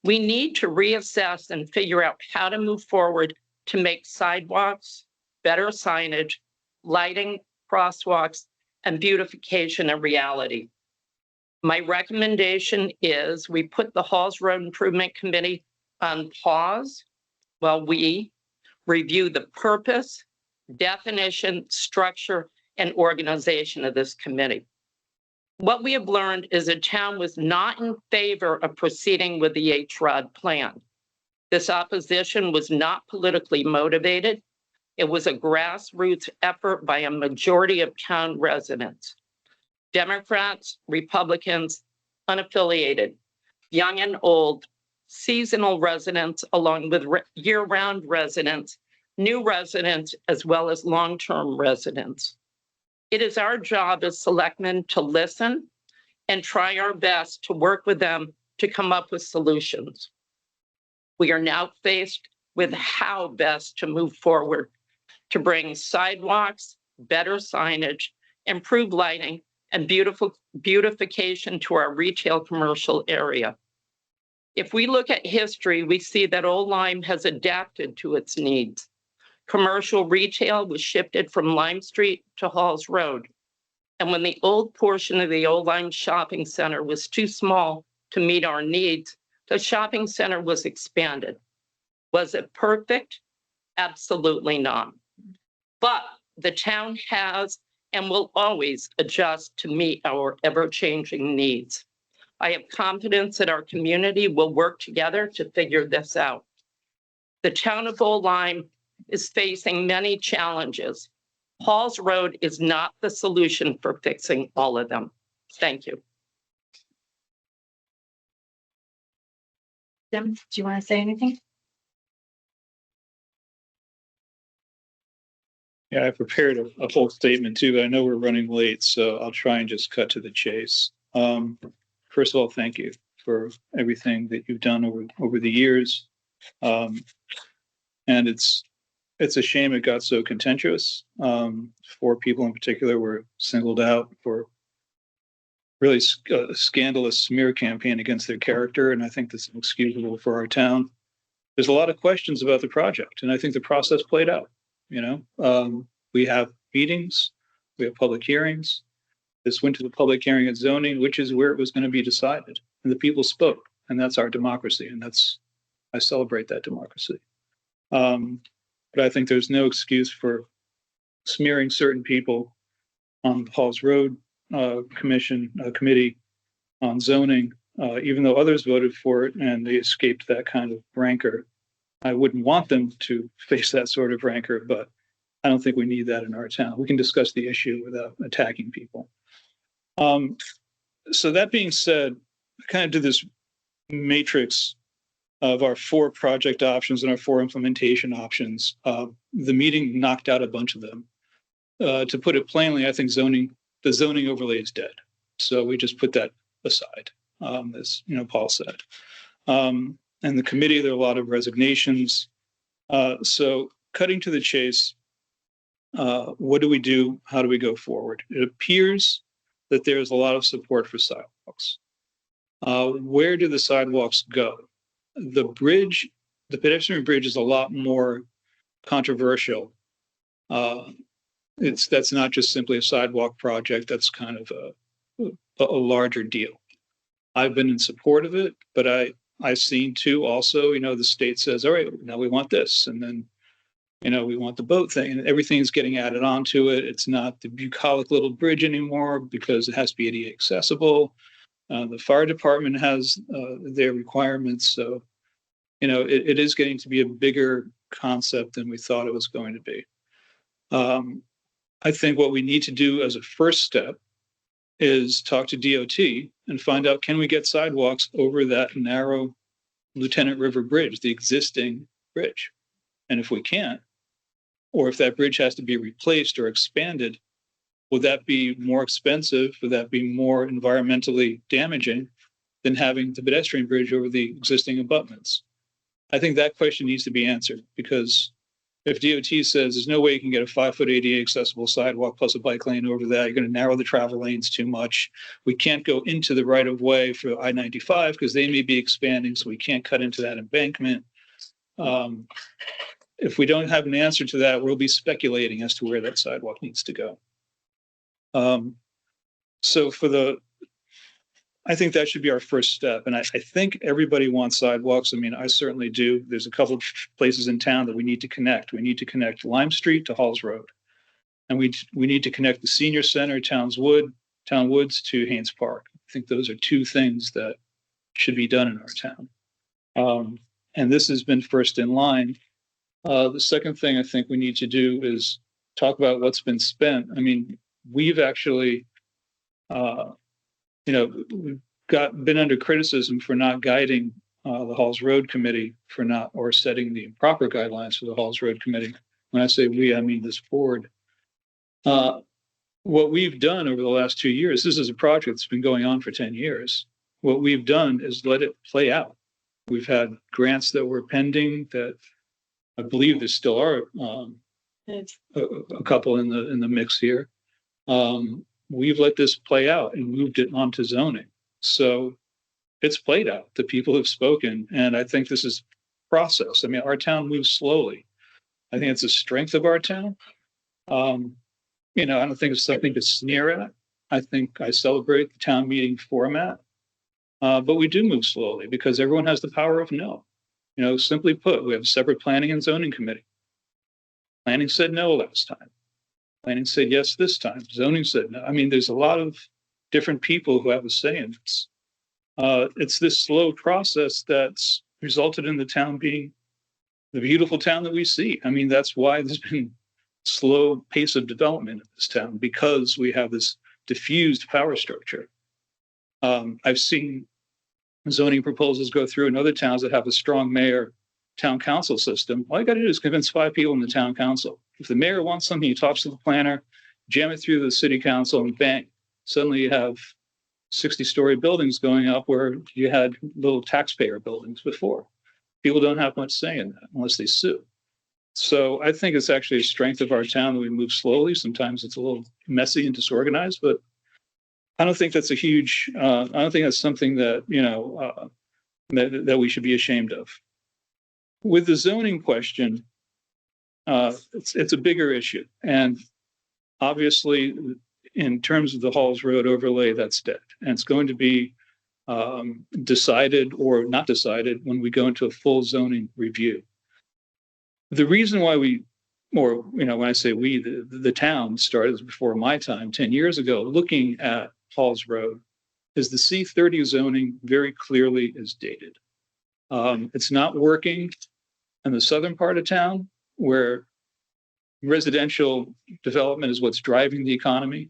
Speaker 3: We need to reassess and figure out how to move forward to make sidewalks, better signage, lighting, crosswalks, and beautification a reality. My recommendation is we put the Halls Road Improvement Committee on pause while we review the purpose, definition, structure, and organization of this committee. What we have learned is the town was not in favor of proceeding with the HROD plan. This opposition was not politically motivated. It was a grassroots effort by a majority of town residents. Democrats, Republicans, unaffiliated, young and old, seasonal residents, along with year-round residents, new residents, as well as long-term residents. It is our job as selectmen to listen and try our best to work with them to come up with solutions. We are now faced with how best to move forward to bring sidewalks, better signage, improved lighting, and beautification to our retail commercial area. If we look at history, we see that Old Lyme has adapted to its needs. Commercial retail was shifted from Lime Street to Halls Road. And when the old portion of the Old Lyme Shopping Center was too small to meet our needs, the shopping center was expanded. Was it perfect? Absolutely not. But the town has and will always adjust to meet our ever-changing needs. I have confidence that our community will work together to figure this out. The town of Old Lyme is facing many challenges. Halls Road is not the solution for fixing all of them. Thank you.
Speaker 1: Jim, do you want to say anything?
Speaker 2: Yeah, I prepared a whole statement too, but I know we're running late, so I'll try and just cut to the chase. First of all, thank you for everything that you've done over the years. And it's a shame it got so contentious. 4 people in particular were singled out for really scandalous smear campaign against their character, and I think that's inexcusable for our town. There's a lot of questions about the project, and I think the process played out. We have meetings, we have public hearings. This went to the public hearing at zoning, which is where it was going to be decided, and the people spoke, and that's our democracy, and I celebrate that democracy. But I think there's no excuse for smearing certain people on the Halls Road committee on zoning, even though others voted for it and they escaped that kind of rancor. I wouldn't want them to face that sort of rancor, but I don't think we need that in our town. We can discuss the issue without attacking people. So that being said, I kind of did this matrix of our 4 project options and our 4 implementation options. The meeting knocked out a bunch of them. To put it plainly, I think the zoning overlay is dead. So we just put that aside, as Paul said. And the committee, there are a lot of resignations. So cutting to the chase, what do we do? How do we go forward? It appears that there's a lot of support for sidewalks. Where do the sidewalks go? The pedestrian bridge is a lot more controversial. That's not just simply a sidewalk project. That's kind of a larger deal. I've been in support of it, but I've seen too also, the state says, all right, now we want this. And then, we want the boat thing, and everything's getting added onto it. It's not the bucolic little bridge anymore because it has to be ADA accessible. The fire department has their requirements. So, it is getting to be a bigger concept than we thought it was going to be. I think what we need to do as a first step is talk to DOT and find out, can we get sidewalks over that narrow Lieutenant River Bridge, the existing bridge? And if we can't, or if that bridge has to be replaced or expanded, would that be more expensive? Would that be more environmentally damaging than having the pedestrian bridge over the existing abutments? I think that question needs to be answered, because if DOT says there's no way you can get a 5-foot ADA accessible sidewalk plus a bike lane over that, you're going to narrow the travel lanes too much. We can't go into the right of way for I-95 because they may be expanding, so we can't cut into that embankment. If we don't have an answer to that, we'll be speculating as to where that sidewalk needs to go. So I think that should be our first step. And I think everybody wants sidewalks. I mean, I certainly do. There's a couple of places in town that we need to connect. We need to connect Lime Street to Halls Road. And we need to connect the Senior Center, Town Woods to Haynes Park. I think those are 2 things that should be done in our town. And this has been first in line. The second thing I think we need to do is talk about what's been spent. I mean, we've actually, we've been under criticism for not guiding the Halls Road Committee or setting the proper guidelines for the Halls Road Committee. When I say we, I mean this board. What we've done over the last 2 years, this is a project that's been going on for 10 years. What we've done is let it play out. We've had grants that were pending that I believe there still are a couple in the mix here. We've let this play out and moved it onto zoning. So it's played out. The people have spoken, and I think this is process. I mean, our town moves slowly. I think it's a strength of our town. I don't think it's something to sneer at. I think I celebrate the town meeting format, but we do move slowly because everyone has the power of no. Simply put, we have a separate planning and zoning committee. Planning said no last time. Planning said yes this time. Zoning said no. I mean, there's a lot of different people who have a say in this. It's this slow process that's resulted in the town being the beautiful town that we see. I mean, that's why there's been slow pace of development in this town, because we have this diffused power structure. I've seen zoning proposals go through in other towns that have a strong mayor town council system. All you got to do is convince 5 people in the town council. If the mayor wants something, he talks to the planner, jam it through the city council, and bang, suddenly you have 60-story buildings going up where you had little taxpayer buildings before. People don't have much say in that unless they sue. So I think it's actually a strength of our town that we move slowly. Sometimes it's a little messy and disorganized, but I don't think that's a huge, I don't think that's something that, that we should be ashamed of. With the zoning question, it's a bigger issue. And obviously, in terms of the Halls Road overlay, that's dead. And it's going to be decided or not decided when we go into a full zoning review. The reason why when I say we, the town started before my time, 10 years ago, looking at Halls Road, is the C30 zoning very clearly is dated. It's not working in the southern part of town, where residential development is what's driving the economy,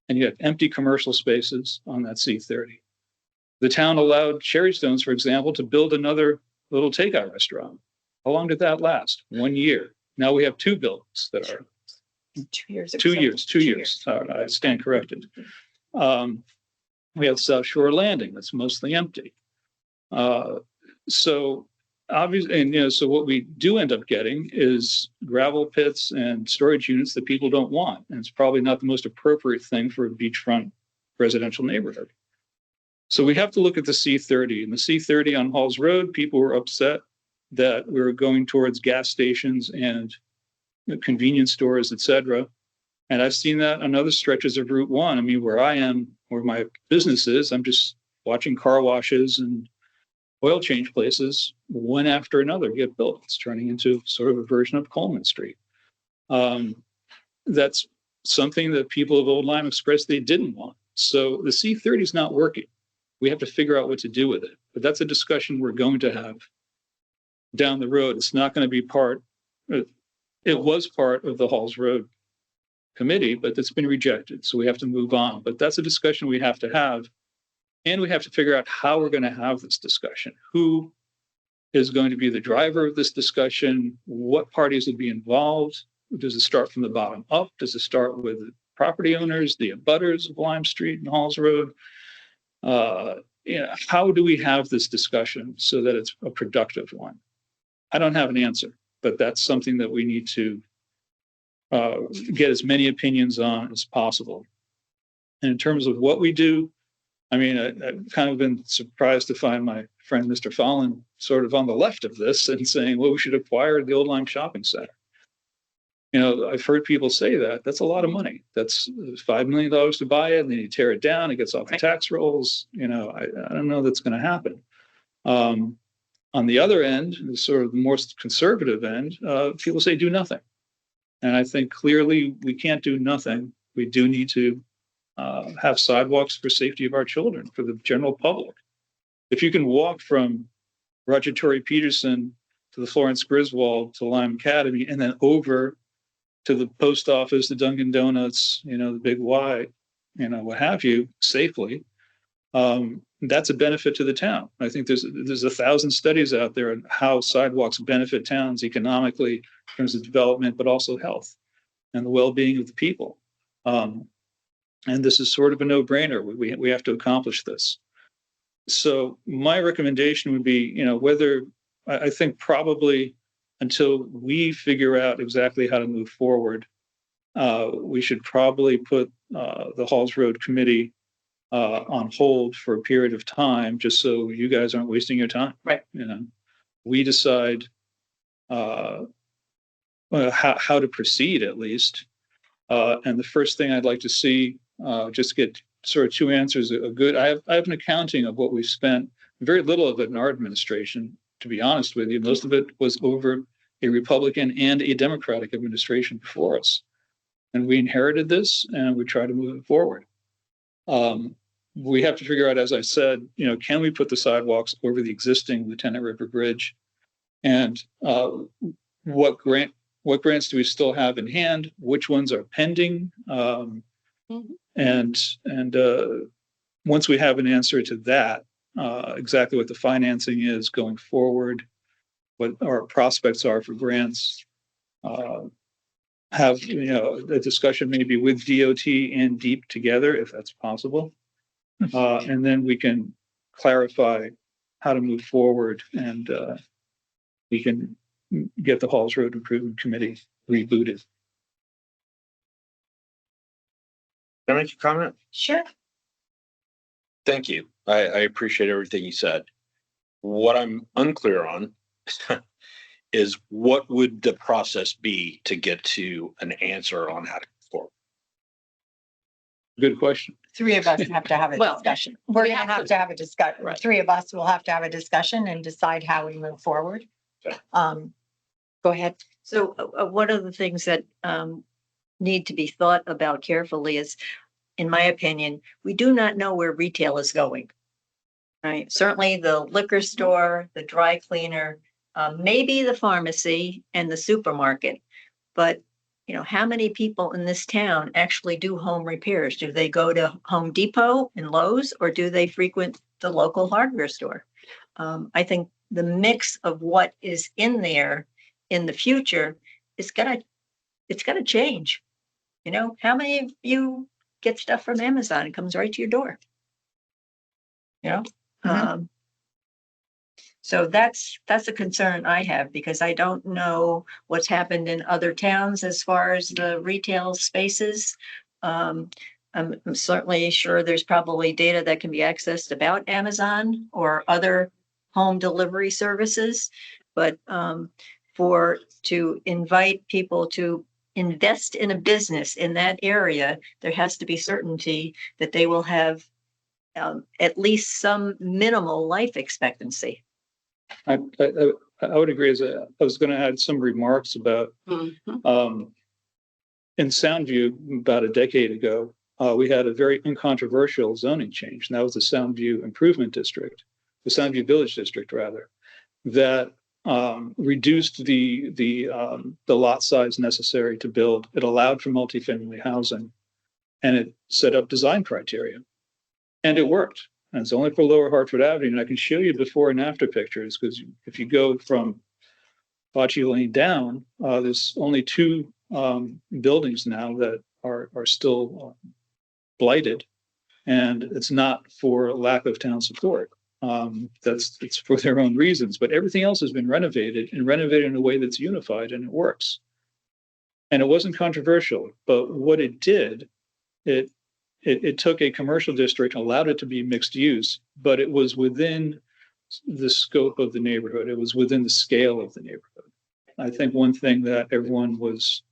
Speaker 2: and you have empty commercial spaces on that C30. The town allowed Cherry Stones, for example, to build another little takeout restaurant. How long did that last? 1 year. Now we have 2 buildings that are
Speaker 9: 2 years.
Speaker 2: 2 years. 2 years. I stand corrected. We have South Shore Landing that's mostly empty. So obviously, and so what we do end up getting is gravel pits and storage units that people don't want, and it's probably not the most appropriate thing for a beachfront residential neighborhood. So we have to look at the C30, and the C30 on Halls Road, people were upset that we were going towards gas stations and convenience stores, et cetera. And I've seen that on other stretches of Route 1. I mean, where I am, where my business is, I'm just watching car washes and oil change places, one after another, get built. It's turning into sort of a version of Coleman Street. That's something that people of Old Lyme expressed they didn't want. So the C30 is not working. We have to figure out what to do with it. But that's a discussion we're going to have down the road. It's not going to be it was part of the Halls Road committee, but it's been rejected. So we have to move on. But that's a discussion we have to have. And we have to figure out how we're going to have this discussion. Who is going to be the driver of this discussion? What parties will be involved? Does it start from the bottom up? Does it start with the property owners, the abutters of Lime Street and Halls Road? How do we have this discussion so that it's a productive one? I don't have an answer, but that's something that we need to get as many opinions on as possible. And in terms of what we do, I mean, I've kind of been surprised to find my friend Mr. Fallon sort of on the left of this and saying, well, we should acquire the Old Lyme Shopping Center. I've heard people say that. That's a lot of money. That's $5 million to buy it, and then you tear it down, it gets off the tax rolls. I don't know that's going to happen. On the other end, sort of the more conservative end, people say do nothing. And I think clearly we can't do nothing. We do need to have sidewalks for safety of our children, for the general public. If you can walk from Roger Torrey Peterson to the Florence Griswold to Lyme Academy and then over to the post office, the Dunkin' Donuts, the Big Y, what have you, safely, that's a benefit to the town. I think there's 1,000 studies out there on how sidewalks benefit towns economically in terms of development, but also health and the well-being of the people. And this is sort of a no-brainer. We have to accomplish this. So my recommendation would be, whether I think probably until we figure out exactly how to move forward, we should probably put the Halls Road Committee on hold for a period of time, just so you guys aren't wasting your time.
Speaker 3: Right.
Speaker 2: You know, we decide how to proceed at least. And the first thing I'd like to see, just get sort of two answers. I have an accounting of what we've spent. Very little of it in our administration, to be honest with you. Most of it was over a Republican and a Democratic administration before us. And we inherited this and we try to move it forward. We have to figure out, as I said, you know, can we put the sidewalks over the existing Lieutenant River Bridge? And what grants do we still have in hand? Which ones are pending? And once we have an answer to that, exactly what the financing is going forward, what our prospects are for grants, have, you know, a discussion maybe with DOT and DEEP together, if that's possible. And then we can clarify how to move forward, and we can get the Halls Road Improvement Committee rebooted.
Speaker 11: Can I make a comment?
Speaker 1: Sure.
Speaker 11: Thank you. I appreciate everything you said. What I'm unclear on is what would the process be to get to an answer on how to go forward?
Speaker 2: Good question.
Speaker 1: Three of us have to have a
Speaker 3: Well,
Speaker 1: discussion. We're gonna have to have a discussion.
Speaker 3: Right.
Speaker 1: Three of us will have to have a discussion and decide how we move forward.
Speaker 11: Okay.
Speaker 1: Go ahead.
Speaker 9: So one of the things that need to be thought about carefully is, in my opinion, we do not know where retail is going. Right? Certainly the liquor store, the dry cleaner, maybe the pharmacy and the supermarket. But, you know, how many people in this town actually do home repairs? Do they go to Home Depot and Lowe's, or do they frequent the local hardware store? I think the mix of what is in there in the future it's gonna change. You know, how many of you get stuff from Amazon? It comes right to your door. You know?
Speaker 1: Mhm.
Speaker 9: So that's a concern I have, because I don't know what's happened in other towns as far as the retail spaces. I'm certainly sure there's probably data that can be accessed about Amazon or other home delivery services. But to invite people to invest in a business in that area, there has to be certainty that they will have at least some minimal life expectancy.
Speaker 2: I would agree. I was going to add some remarks about
Speaker 3: Mhm.
Speaker 2: in Soundview about a decade ago, we had a very uncontroversial zoning change, and that was the Soundview Improvement District, the Soundview Village District, rather, that reduced the lot size necessary to build. It allowed for multifamily housing, and it set up design criteria, and it worked. And it's only for Lower Hartford Avenue, and I can show you before and after pictures, because if you go from Bocce Lane down, there's only two buildings now that are still blighted, and it's not for lack of town support. It's for their own reasons, but everything else has been renovated in a way that's unified, and it works. And it wasn't controversial, but what it did, it took a commercial district, allowed it to be mixed use, but it was within the scope of the neighborhood. It was within the scale of the neighborhood. I think one thing that everyone was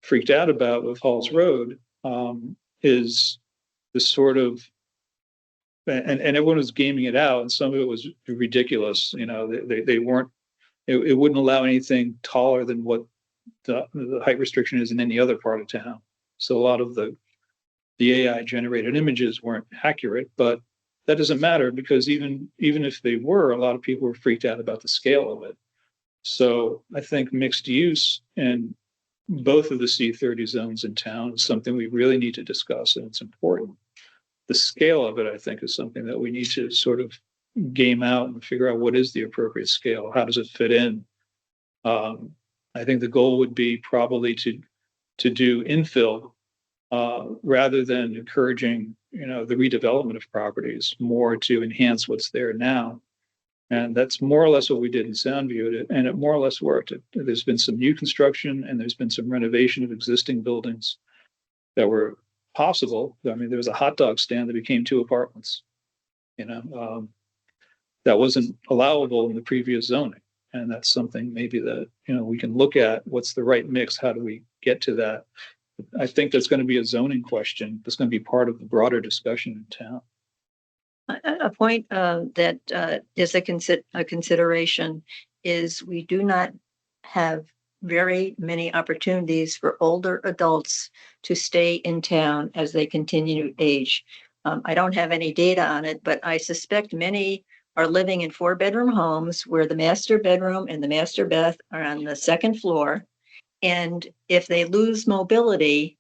Speaker 2: freaked out about with Halls Road is the sort of, and everyone was gaming it out, and some of it was ridiculous. You know, they weren't, it wouldn't allow anything taller than what the height restriction is in any other part of town. So a lot of the AI generated images weren't accurate, but that doesn't matter, because even if they were, a lot of people were freaked out about the scale of it. So I think mixed use in both of the C30 zones in town is something we really need to discuss, and it's important. The scale of it, I think, is something that we need to sort of game out and figure out what is the appropriate scale. How does it fit in? I think the goal would be probably to do infill rather than encouraging, you know, the redevelopment of properties, more to enhance what's there now. And that's more or less what we did in Soundview, and it more or less worked. There's been some new construction, and there's been some renovation of existing buildings that were possible. I mean, there was a hot dog stand that became 2 apartments. That wasn't allowable in the previous zoning. And that's something maybe that, we can look at what's the right mix. How do we get to that? I think that's going to be a zoning question. That's going to be part of the broader discussion in town.
Speaker 9: A point that is a consideration is we do not have very many opportunities for older adults to stay in town as they continue to age. I don't have any data on it, but I suspect many are living in 4-bedroom homes where the master bedroom and the master bath are on the second floor. And if they lose mobility,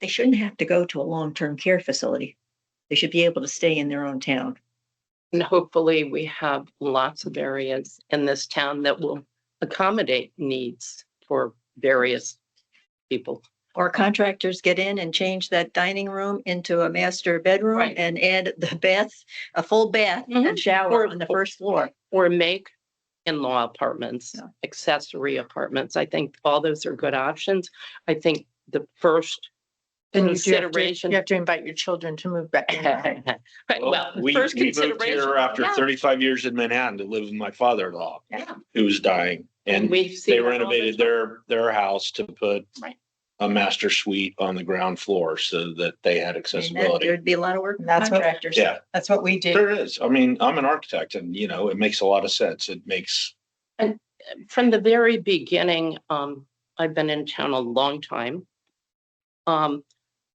Speaker 9: they shouldn't have to go to a long-term care facility. They should be able to stay in their own town.
Speaker 3: And hopefully we have lots of areas in this town that will accommodate needs for various people.
Speaker 9: Or contractors get in and change that dining room into a master bedroom
Speaker 3: Right.
Speaker 9: and add the bath, a full bath and shower on the first floor.
Speaker 3: Or make in-law apartments,
Speaker 9: Yeah.
Speaker 3: accessory apartments. I think all those are good options. I think the first
Speaker 1: And
Speaker 3: consideration.
Speaker 1: you have to invite your children to move back. in.
Speaker 3: Well, the
Speaker 11: we
Speaker 3: first
Speaker 11: moved
Speaker 3: consideration.
Speaker 11: here after
Speaker 3: Yeah.
Speaker 11: 35 years in Manhattan to live with my father-in-law,
Speaker 3: Yeah.
Speaker 11: who was dying. And
Speaker 3: We've seen
Speaker 11: they
Speaker 3: that all the
Speaker 11: renovated
Speaker 3: time.
Speaker 11: their house to put
Speaker 3: Right.
Speaker 11: a master suite on the ground floor so that they had
Speaker 9: And that
Speaker 11: accessibility.
Speaker 9: there'd be a lot of work for
Speaker 1: That's what-
Speaker 9: contractors.
Speaker 11: Yeah,
Speaker 1: That's what we do.
Speaker 11: there is. I mean, I'm an architect and, it makes a lot of sense. It makes,
Speaker 3: From the very beginning, I've been in town a long time.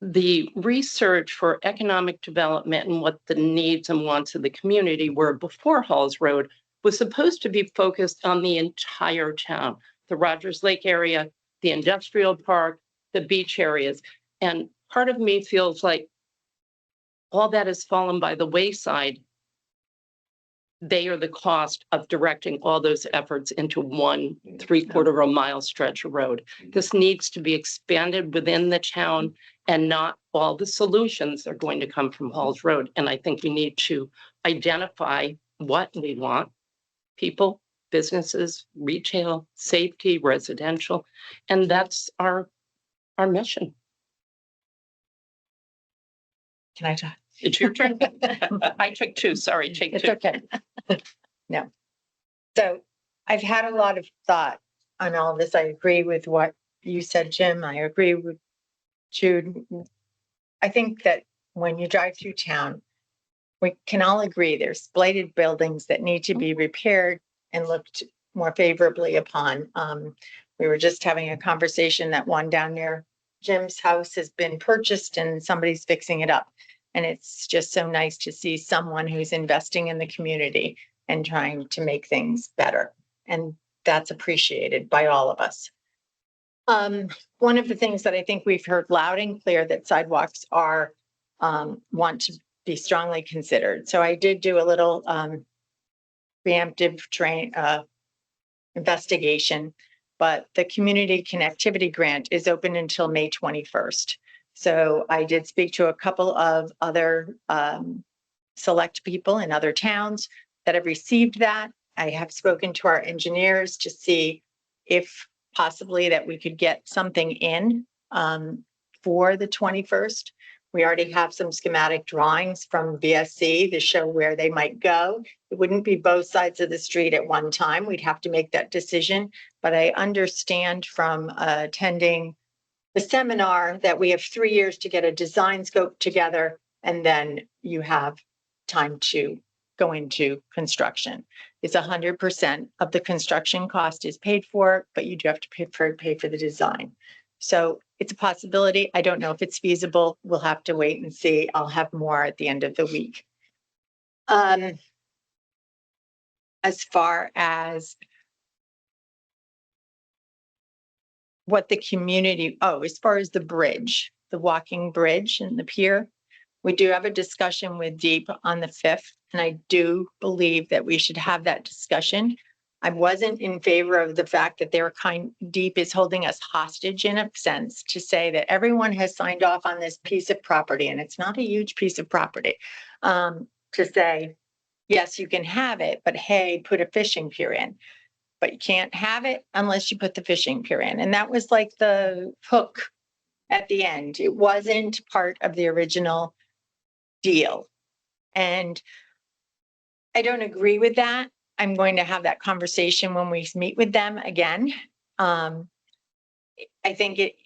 Speaker 3: The research for economic development and what the needs and wants of the community were before Halls Road was supposed to be focused on the entire town, the Rogers Lake area, the industrial park, the beach areas. And part of me feels like all that has fallen by the wayside. They are the cost of directing all those efforts into 1 3/4 of a mile stretch of road. This needs to be expanded within the town, and not all the solutions are going to come from Halls Road. And I think we need to identify what we want: people, businesses, retail, safety, residential, and that's our mission.
Speaker 1: Can I talk?
Speaker 3: It's your turn. I took 2, sorry, take
Speaker 1: It's
Speaker 3: 2.
Speaker 1: okay. No. So I've had a lot of thought on all this. I agree with what you said, Jim. I agree with Jude. I think that when you drive through town, we can all agree there's blighted buildings that need to be repaired and looked more favorably upon. We were just having a conversation that one down near Jim's house has been purchased and somebody's fixing it up. And it's just so nice to see someone who's investing in the community and trying to make things better. And that's appreciated by all of us. One of the things that I think we've heard loud and clear that sidewalks are want to be strongly considered. So I did do a little preemptive investigation, but the community connectivity grant is open until May 21st. So I did speak to a couple of other select people in other towns that have received that. I have spoken to our engineers to see if possibly that we could get something in for the 21st. We already have some schematic drawings from VSC to show where they might go. It wouldn't be both sides of the street at one time. We'd have to make that decision. But I understand from attending the seminar that we have 3 years to get a design scope together, and then you have time to go into construction. It's 100% of the construction cost is paid for, but you do have to pay for the design. So it's a possibility. I don't know if it's feasible. We'll have to wait and see. I'll have more at the end of the week. As far as what the community, as far as the bridge, the walking bridge and the pier, we do have a discussion with Deep on the 5th, and I do believe that we should have that discussion. I wasn't in favor of the fact that Deep is holding us hostage in a sense to say that everyone has signed off on this piece of property, and it's not a huge piece of property, to say, yes, you can have it, but hey, put a fishing pier in. But you can't have it unless you put the fishing pier in. And that was like the hook at the end. It wasn't part of the original deal. And I don't agree with that. I'm going to have that conversation when we meet with them again. I think it's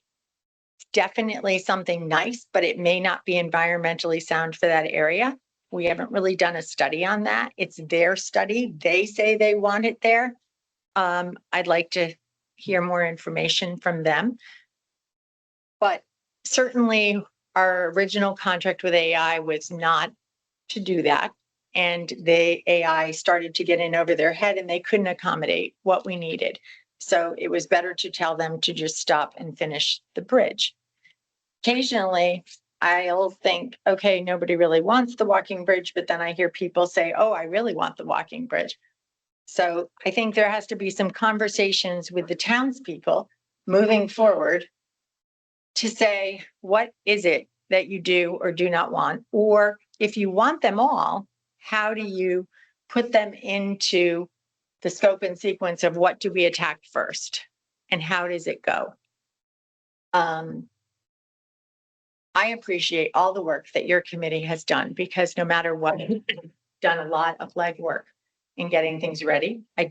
Speaker 1: definitely something nice, but it may not be environmentally sound for that area. We haven't really done a study on that. It's their study. They say they want it there. I'd like to hear more information from them. But certainly our original contract with AI was not to do that. And the AI started to get in over their head and they couldn't accommodate what we needed. So it was better to tell them to just stop and finish the bridge. Occasionally, I'll think, okay, nobody really wants the walking bridge, but then I hear people say, oh, I really want the walking bridge. So I think there has to be some conversations with the townspeople moving forward to say, what is it that you do or do not want? Or if you want them all, how do you put them into the scope and sequence of what do we attack first? And how does it go? I appreciate all the work that your committee has done because no matter what, you've done a lot of legwork in getting things ready. I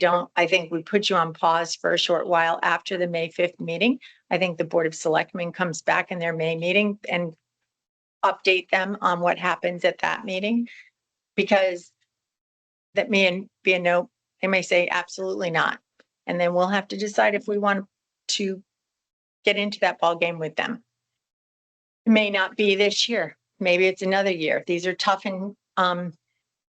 Speaker 1: think we put you on pause for a short while after the May 5th meeting. I think the Board of Selectmen comes back in their May meeting and update them on what happens at that meeting. Because that may be a no, they may say absolutely not. And then we'll have to decide if we want to get into that ballgame with them. It may not be this year. Maybe it's another year. These are tough and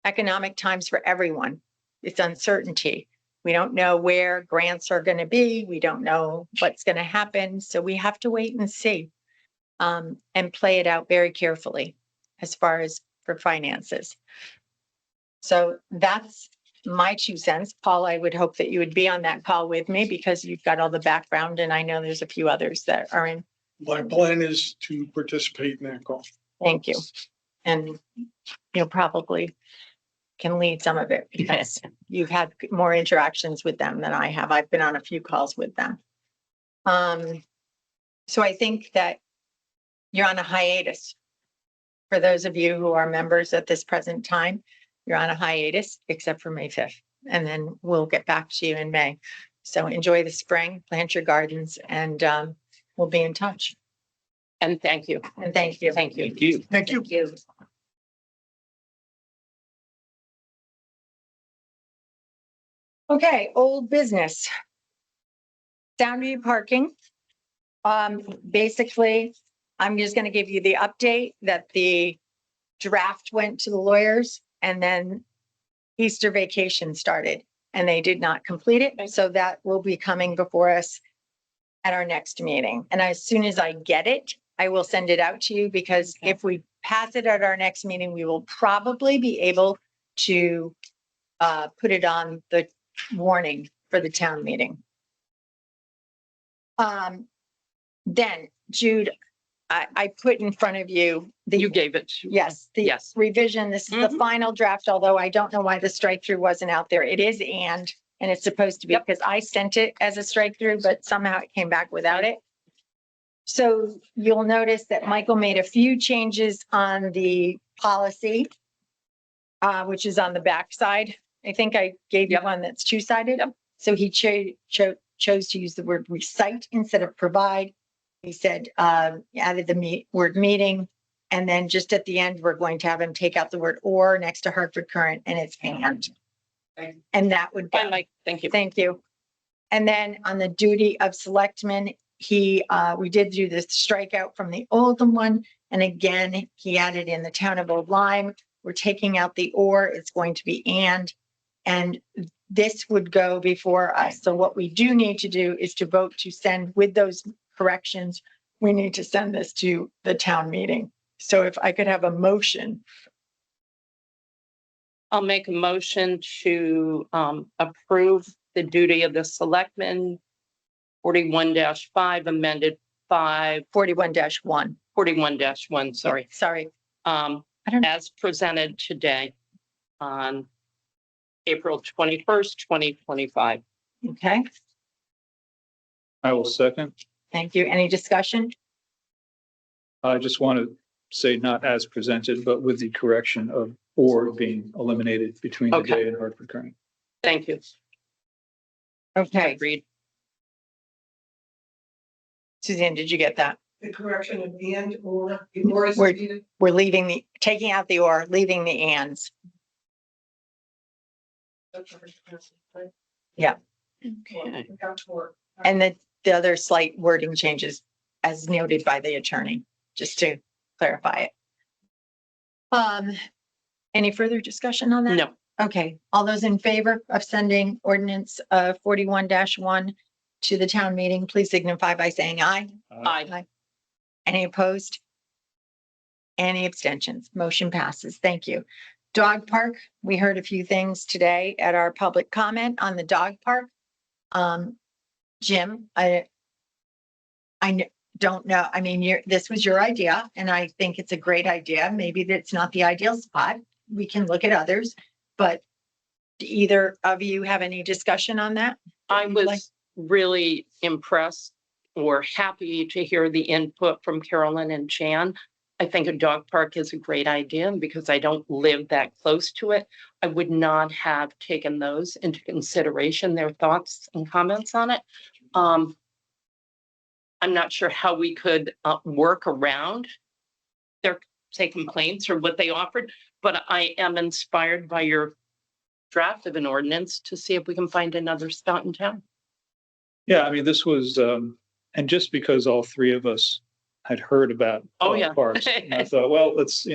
Speaker 1: economic times for everyone. It's uncertainty. We don't know where grants are going to be. We don't know what's going to happen. So we have to wait and see and play it out very carefully as far as for finances. So that's my 2 cents. Paul, I would hope that you would be on that call with me because you've got all the background and I know there's a few others that are in.
Speaker 10: My plan is to participate in that call.
Speaker 1: Thank you. And you'll probably can lead some of it because you've had more interactions with them than I have. I've been on a few calls with them. So I think that you're on a hiatus. For those of you who are members at this present time, you're on a hiatus except for May 5th. And then we'll get back to you in May. So enjoy the spring, plant your gardens, and we'll be in touch.
Speaker 3: And thank you.
Speaker 1: And thank you.
Speaker 3: Thank you.
Speaker 8: Thank you.
Speaker 10: Thank you.
Speaker 1: Thank you. Okay, old business. Soundview parking. Basically, I'm just going to give you the update that the draft went to the lawyers and then Easter vacation started and they did not complete it. So that will be coming before us at our next meeting. And as soon as I get it, I will send it out to you because if we pass it at our next meeting, we will probably be able to put it on the warning for the town meeting. Then Jude, I put in front of you
Speaker 3: You
Speaker 1: the,
Speaker 3: gave it.
Speaker 1: yes, the
Speaker 3: Yes.
Speaker 1: revision. This is the
Speaker 3: Mhm.
Speaker 1: final draft, although I don't know why the strike through wasn't out there. It is and it's supposed to be
Speaker 3: Yep.
Speaker 1: because I sent it as a strike through, but somehow it came back without it. So you'll notice that Michael made a few changes on the policy, which is on the backside. I think I gave you
Speaker 3: Yep.
Speaker 1: one that's two-sided.
Speaker 3: Yep.
Speaker 1: So he chose to use the word recite instead of provide. He said, added the word meeting. And then just at the end, we're going to have him take out the word or next to Hartford Current and it's and. And that would
Speaker 3: Fine,
Speaker 1: go.
Speaker 3: Mike. Thank you.
Speaker 1: Thank you. And then on the duty of selectmen, we did do this strikeout from the old one. And again, he added in the town of Old Lyme. We're taking out the or, it's going to be and this would go before us. So what we do need to do is to vote to send with those corrections. We need to send this to the town meeting. So if I could have a motion.
Speaker 3: I'll make a motion to approve the duty of the selectmen 41-5 amended
Speaker 1: 41-1.
Speaker 3: 41-1, sorry.
Speaker 1: Sorry. I don't know.
Speaker 3: As presented today on April 21st, 2025.
Speaker 1: Okay,
Speaker 2: I will second.
Speaker 1: thank you. Any discussion?
Speaker 2: I just want to say not as presented, but with the correction of or being eliminated between the
Speaker 3: Okay.
Speaker 2: day and Hartford County.
Speaker 3: Thank you.
Speaker 1: Okay,
Speaker 3: Agreed.
Speaker 1: Suzanne, did you get that?
Speaker 12: The correction of and or is
Speaker 1: We're-
Speaker 12: needed.
Speaker 1: We're leaving taking out the or, leaving the ands. Yeah.
Speaker 3: Okay.
Speaker 1: And the other slight wording changes as noted by the attorney, just to clarify it. Any further discussion on that?
Speaker 3: No,
Speaker 1: Okay, all those in favor of sending ordinance 41-1 to the town meeting, please signify by saying aye.
Speaker 3: I,
Speaker 1: Any opposed? Any abstentions? Motion passes. Thank you. Dog park, we heard a few things today at our public comment on the dog park. Jim, don't know. I mean, this was your idea and I think it's a great idea. Maybe that's not the ideal spot. We can look at others, but do either of you have any discussion on that?
Speaker 3: I
Speaker 1: Like-
Speaker 3: was really impressed or happy to hear the input from Carolyn and Jan. I think a dog park is a great idea, and because I don't live that close to it, I would not have taken those into consideration, their thoughts and comments on it. I'm not sure how we could work around their, say, complaints or what they offered, but I am inspired by your draft of an ordinance to see if we can find another spot in town.
Speaker 2: Yeah, I mean, this was, and just because all three of us had heard about
Speaker 3: Oh, yeah.
Speaker 2: parks, and I thought, well, let's,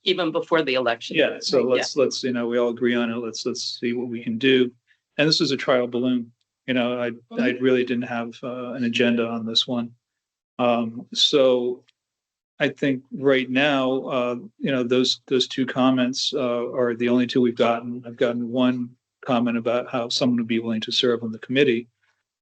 Speaker 3: Even before the election.
Speaker 2: yeah, so
Speaker 3: Right,
Speaker 2: let's, we all agree on it. Let's see what we can do. And this is a trial balloon. I really didn't have an agenda on this one. So I think right now, those two comments are the only two we've gotten. I've gotten one comment about how someone would be willing to serve on the committee,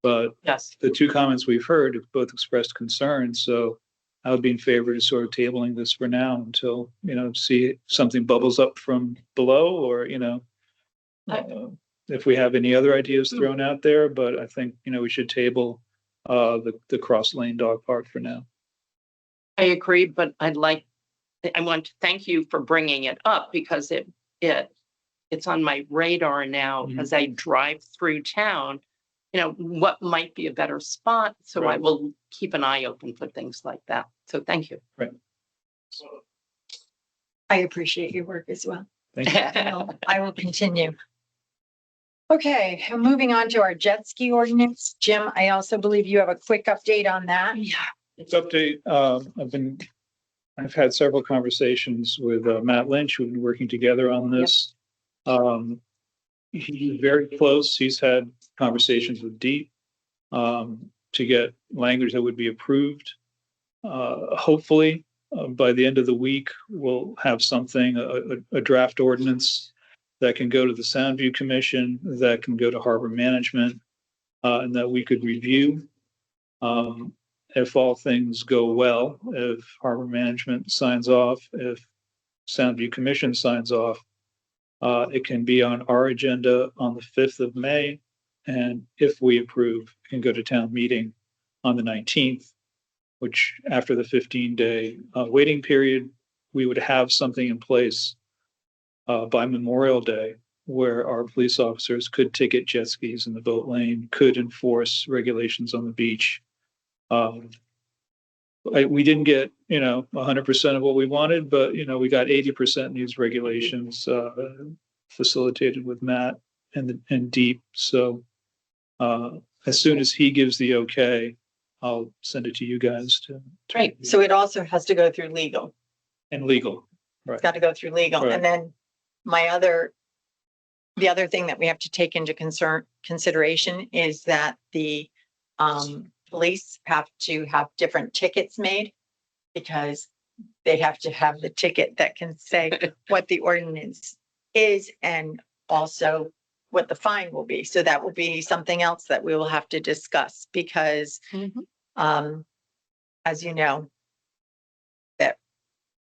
Speaker 2: but
Speaker 3: Yes.
Speaker 2: the two comments we've heard have both expressed concern. So I would be in favor of sort of tabling this for now until, see if something bubbles up from below or, if we have any other ideas thrown out there. But I think, we should table the Cross Lane Dog Park for now.
Speaker 3: I agree, but I want to thank you for bringing it up because it's on my radar now
Speaker 2: Mhm.
Speaker 3: as I drive through town, what might be a better spot. So I
Speaker 2: Right.
Speaker 3: will keep an eye open for things like that. So thank you.
Speaker 1: I appreciate your work as well.
Speaker 2: Thank you.
Speaker 1: I will continue. Okay, moving on to our jet ski ordinance. Jim, I also believe you have a quick update on that.
Speaker 2: Quick update, I've had several conversations with Matt Lynch, who've been working together on this. He's very close. He's had conversations with Deep to get language that would be approved. Hopefully, by the end of the week, we'll have something, a draft ordinance that can go to the Soundview Commission, that can go to Harbor Management, and that we could review. If all things go well, if Harbor Management signs off, if Soundview Commission signs off, it can be on our agenda on the 5th of May. And if we approve, it can go to town meeting on the 19th, which after the 15-day waiting period, we would have something in place by Memorial Day where our police officers could ticket jet skis in the boat lane, could enforce regulations on the beach. We didn't get, 100% of what we wanted, but, we got 80% in these regulations facilitated with Matt and Deep. So as soon as he gives the okay, I'll send it to you guys to
Speaker 1: Right, so it also has to go through legal.
Speaker 2: and legal.
Speaker 1: It's got to go through legal.
Speaker 2: Right.
Speaker 1: And then the other thing that we have to take into consideration is that the police have to have different tickets made because they have to have the ticket that can say what the ordinance is and also what the fine will be. So that will be something else that we will have to discuss because as you know, that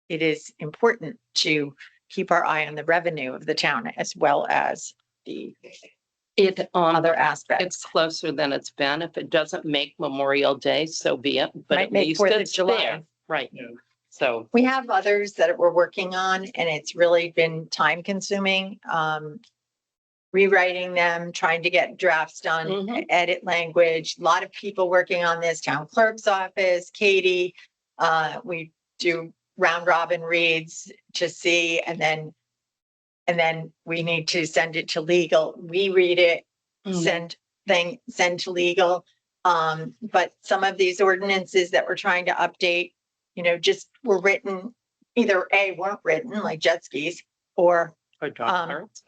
Speaker 1: it is important to keep our eye on the revenue of the town as well as the other
Speaker 3: It's
Speaker 1: aspects.
Speaker 3: closer than it's been. If it doesn't make Memorial Day, so be it, but
Speaker 1: Might
Speaker 3: at
Speaker 1: make
Speaker 3: least
Speaker 1: 4th of
Speaker 3: it's
Speaker 1: July.
Speaker 3: there. Right.
Speaker 2: Yeah.
Speaker 3: So,
Speaker 1: We have others that we're working on and it's really been time consuming. Rewriting them, trying to get drafts done,
Speaker 3: Mhm.
Speaker 1: edit language, a lot of people working on this, town clerk's office, Katie. We do round robin reads to see, and then we need to send it to legal. We read it,
Speaker 3: Mhm.
Speaker 1: send to legal. But some of these ordinances that we're trying to update, just were written, either A, weren't written like jet skis or
Speaker 3: or dog parks,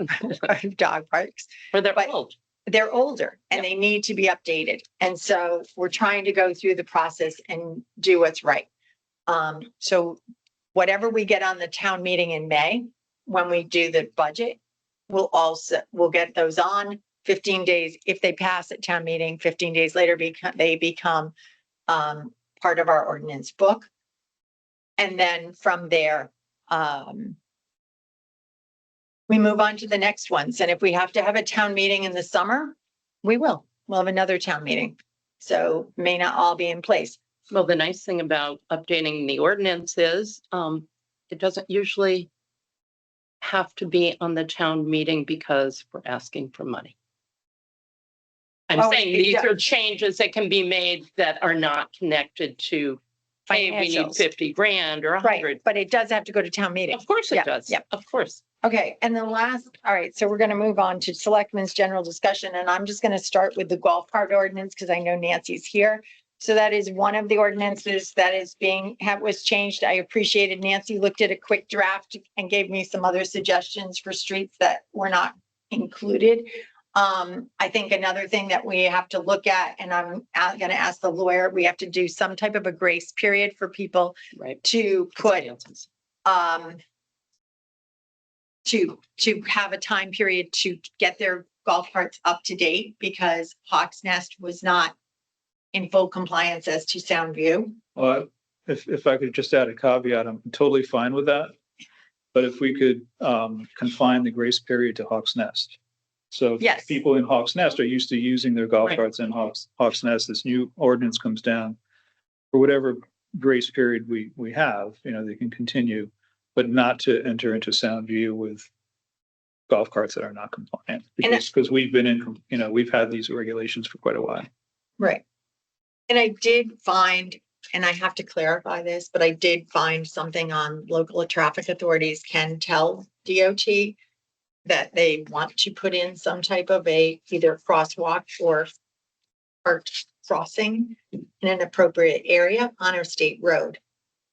Speaker 1: dog parks.
Speaker 3: or they're
Speaker 1: but-
Speaker 3: old.
Speaker 1: They're older and
Speaker 3: Yep.
Speaker 1: they need to be updated. And so we're trying to go through the process and do what's right. So whatever we get on the town meeting in May, when we do the budget, we'll get those on 15 days. If they pass at town meeting, 15 days later, they become part of our ordinance book. And then from there, we move on to the next ones. And if we have to have a town meeting in the summer, we will. We'll have another town meeting. So may not all be in place.
Speaker 3: Well, the nice thing about updating the ordinance is, it doesn't usually have to be on the town meeting because we're asking for money. I'm
Speaker 1: Oh,
Speaker 3: saying
Speaker 1: it
Speaker 3: these are
Speaker 1: does.
Speaker 3: changes that can be made that are not connected to, hey, we need
Speaker 1: Financials.
Speaker 3: 50 grand or
Speaker 1: Right,
Speaker 3: 100.
Speaker 1: but it does have to go to town meeting.
Speaker 3: Of course
Speaker 1: Yeah,
Speaker 3: it does.
Speaker 1: yeah.
Speaker 3: Of course.
Speaker 1: Okay, and then all right, so we're gonna move on to selectmen's general discussion, and I'm just gonna start with the golf cart ordinance, because I know Nancy's here. So that is one of the ordinances that is was changed. I appreciated Nancy looked at a quick draft and gave me some other suggestions for streets that were not included. I think another thing that we have to look at, and I'm gonna ask the lawyer, we have to do some type of a grace period for people
Speaker 3: Right.
Speaker 1: to put, to have a time period to get their golf carts up to date, because Hawks Nest was not in full compliance as to Sound View.
Speaker 2: Well, if I could just add a caveat, I'm totally fine with that. But if we could confine the grace period to Hawks Nest. So if
Speaker 1: Yes.
Speaker 2: people in Hawks Nest are used to using their golf
Speaker 3: Right.
Speaker 2: carts in Hawks Nest, this new ordinance comes down. For whatever grace period we have, they can continue, but not to enter into Sound View with golf carts that are not compliant. Because we've been we've had these regulations for quite a while.
Speaker 1: Right. And I did find, and I have to clarify this, but I did find something on local traffic authorities can tell DOT that they want to put in some type of either crosswalk or parked crossing in an appropriate area on a state road.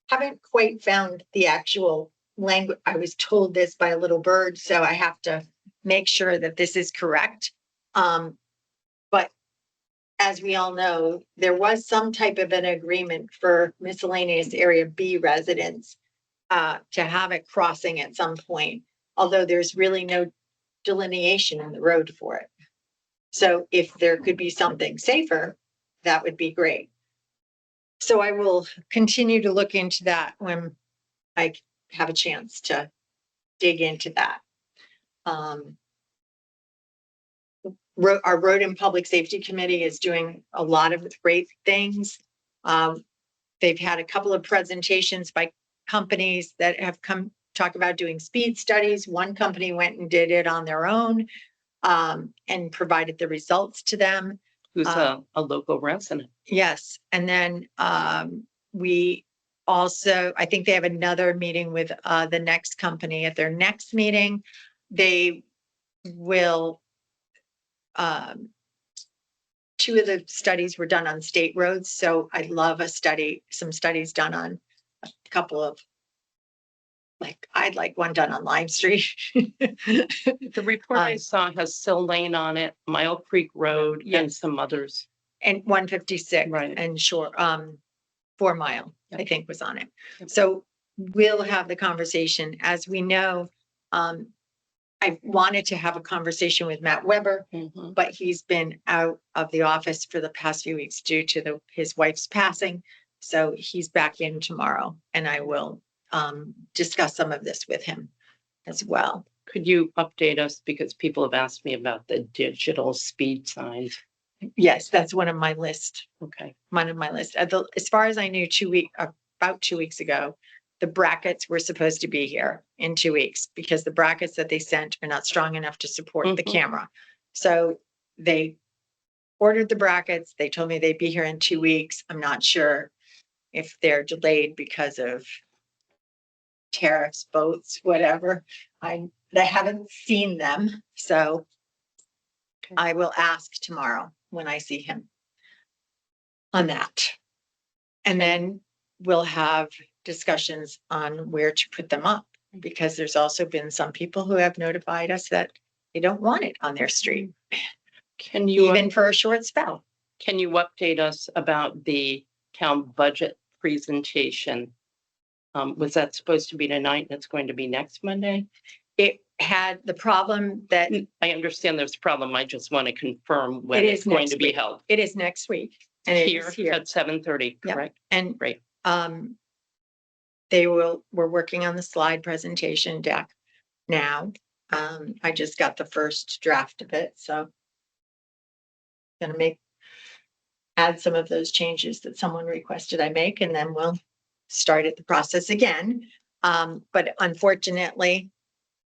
Speaker 1: Haven't quite found the actual language. I was told this by a little bird, so I have to make sure that this is correct. But as we all know, there was some type of an agreement for miscellaneous area B residents to have a crossing at some point, although there's really no delineation in the road for it. So if there could be something safer, that would be great. So I will continue to look into that when I have a chance to dig into that. Our Road and Public Safety Committee is doing a lot of great things. They've had a couple of presentations by companies that have come talk about doing speed studies. One company went and did it on their own and provided the results to them.
Speaker 3: Who's a local resident.
Speaker 1: Yes, and then we also, I think they have another meeting with the next company. At their next meeting, they will, two of the studies were done on state roads, so I'd love some studies done on a couple of, I'd like one done on Lime Street.
Speaker 3: The report I saw has Sill Lane on it, Mile Creek Road,
Speaker 1: Yes.
Speaker 3: and some others.
Speaker 1: And 156
Speaker 3: Right.
Speaker 1: and 4 Mile, I think was on it.
Speaker 3: Yep.
Speaker 1: So we'll have the conversation. As we know, I wanted to have a conversation with Matt Weber,
Speaker 3: Mhm.
Speaker 1: but he's been out of the office for the past few weeks due to his wife's passing. So he's back in tomorrow and I will discuss some of this with him as well.
Speaker 3: Could you update us, because people have asked me about the digital speed signs?
Speaker 1: Yes, that's one of my list.
Speaker 3: Okay.
Speaker 1: As far as I knew, about 2 weeks ago, the brackets were supposed to be here in 2 weeks because the brackets that they sent are not strong enough to support the
Speaker 3: Mhm.
Speaker 1: camera. So they ordered the brackets. They told me they'd be here in 2 weeks. I'm not sure if they're delayed because of tariffs, boats, whatever. I haven't seen them, so
Speaker 3: Okay.
Speaker 1: I will ask tomorrow when I see him on that. And then we'll have discussions on where to put them up, because there's also been some people who have notified us that they don't want it on their street,
Speaker 3: Can you,
Speaker 1: even for a short spell.
Speaker 3: can you update us about the town budget presentation? Was that supposed to be tonight and it's going to be next Monday?
Speaker 1: It had the problem that
Speaker 3: I understand there's a problem. I just want to confirm when
Speaker 1: It
Speaker 3: it's
Speaker 1: is
Speaker 3: going
Speaker 1: next
Speaker 3: to be
Speaker 1: week.
Speaker 3: held.
Speaker 1: it is next week. And it is
Speaker 3: Here
Speaker 1: here.
Speaker 3: at 7:30,
Speaker 1: Yep.
Speaker 3: correct?
Speaker 1: And
Speaker 3: Great.
Speaker 1: we're working on the slide presentation deck now. I just got the first draft of it, so gonna add some of those changes that someone requested I make, and then we'll start at the process again. But unfortunately,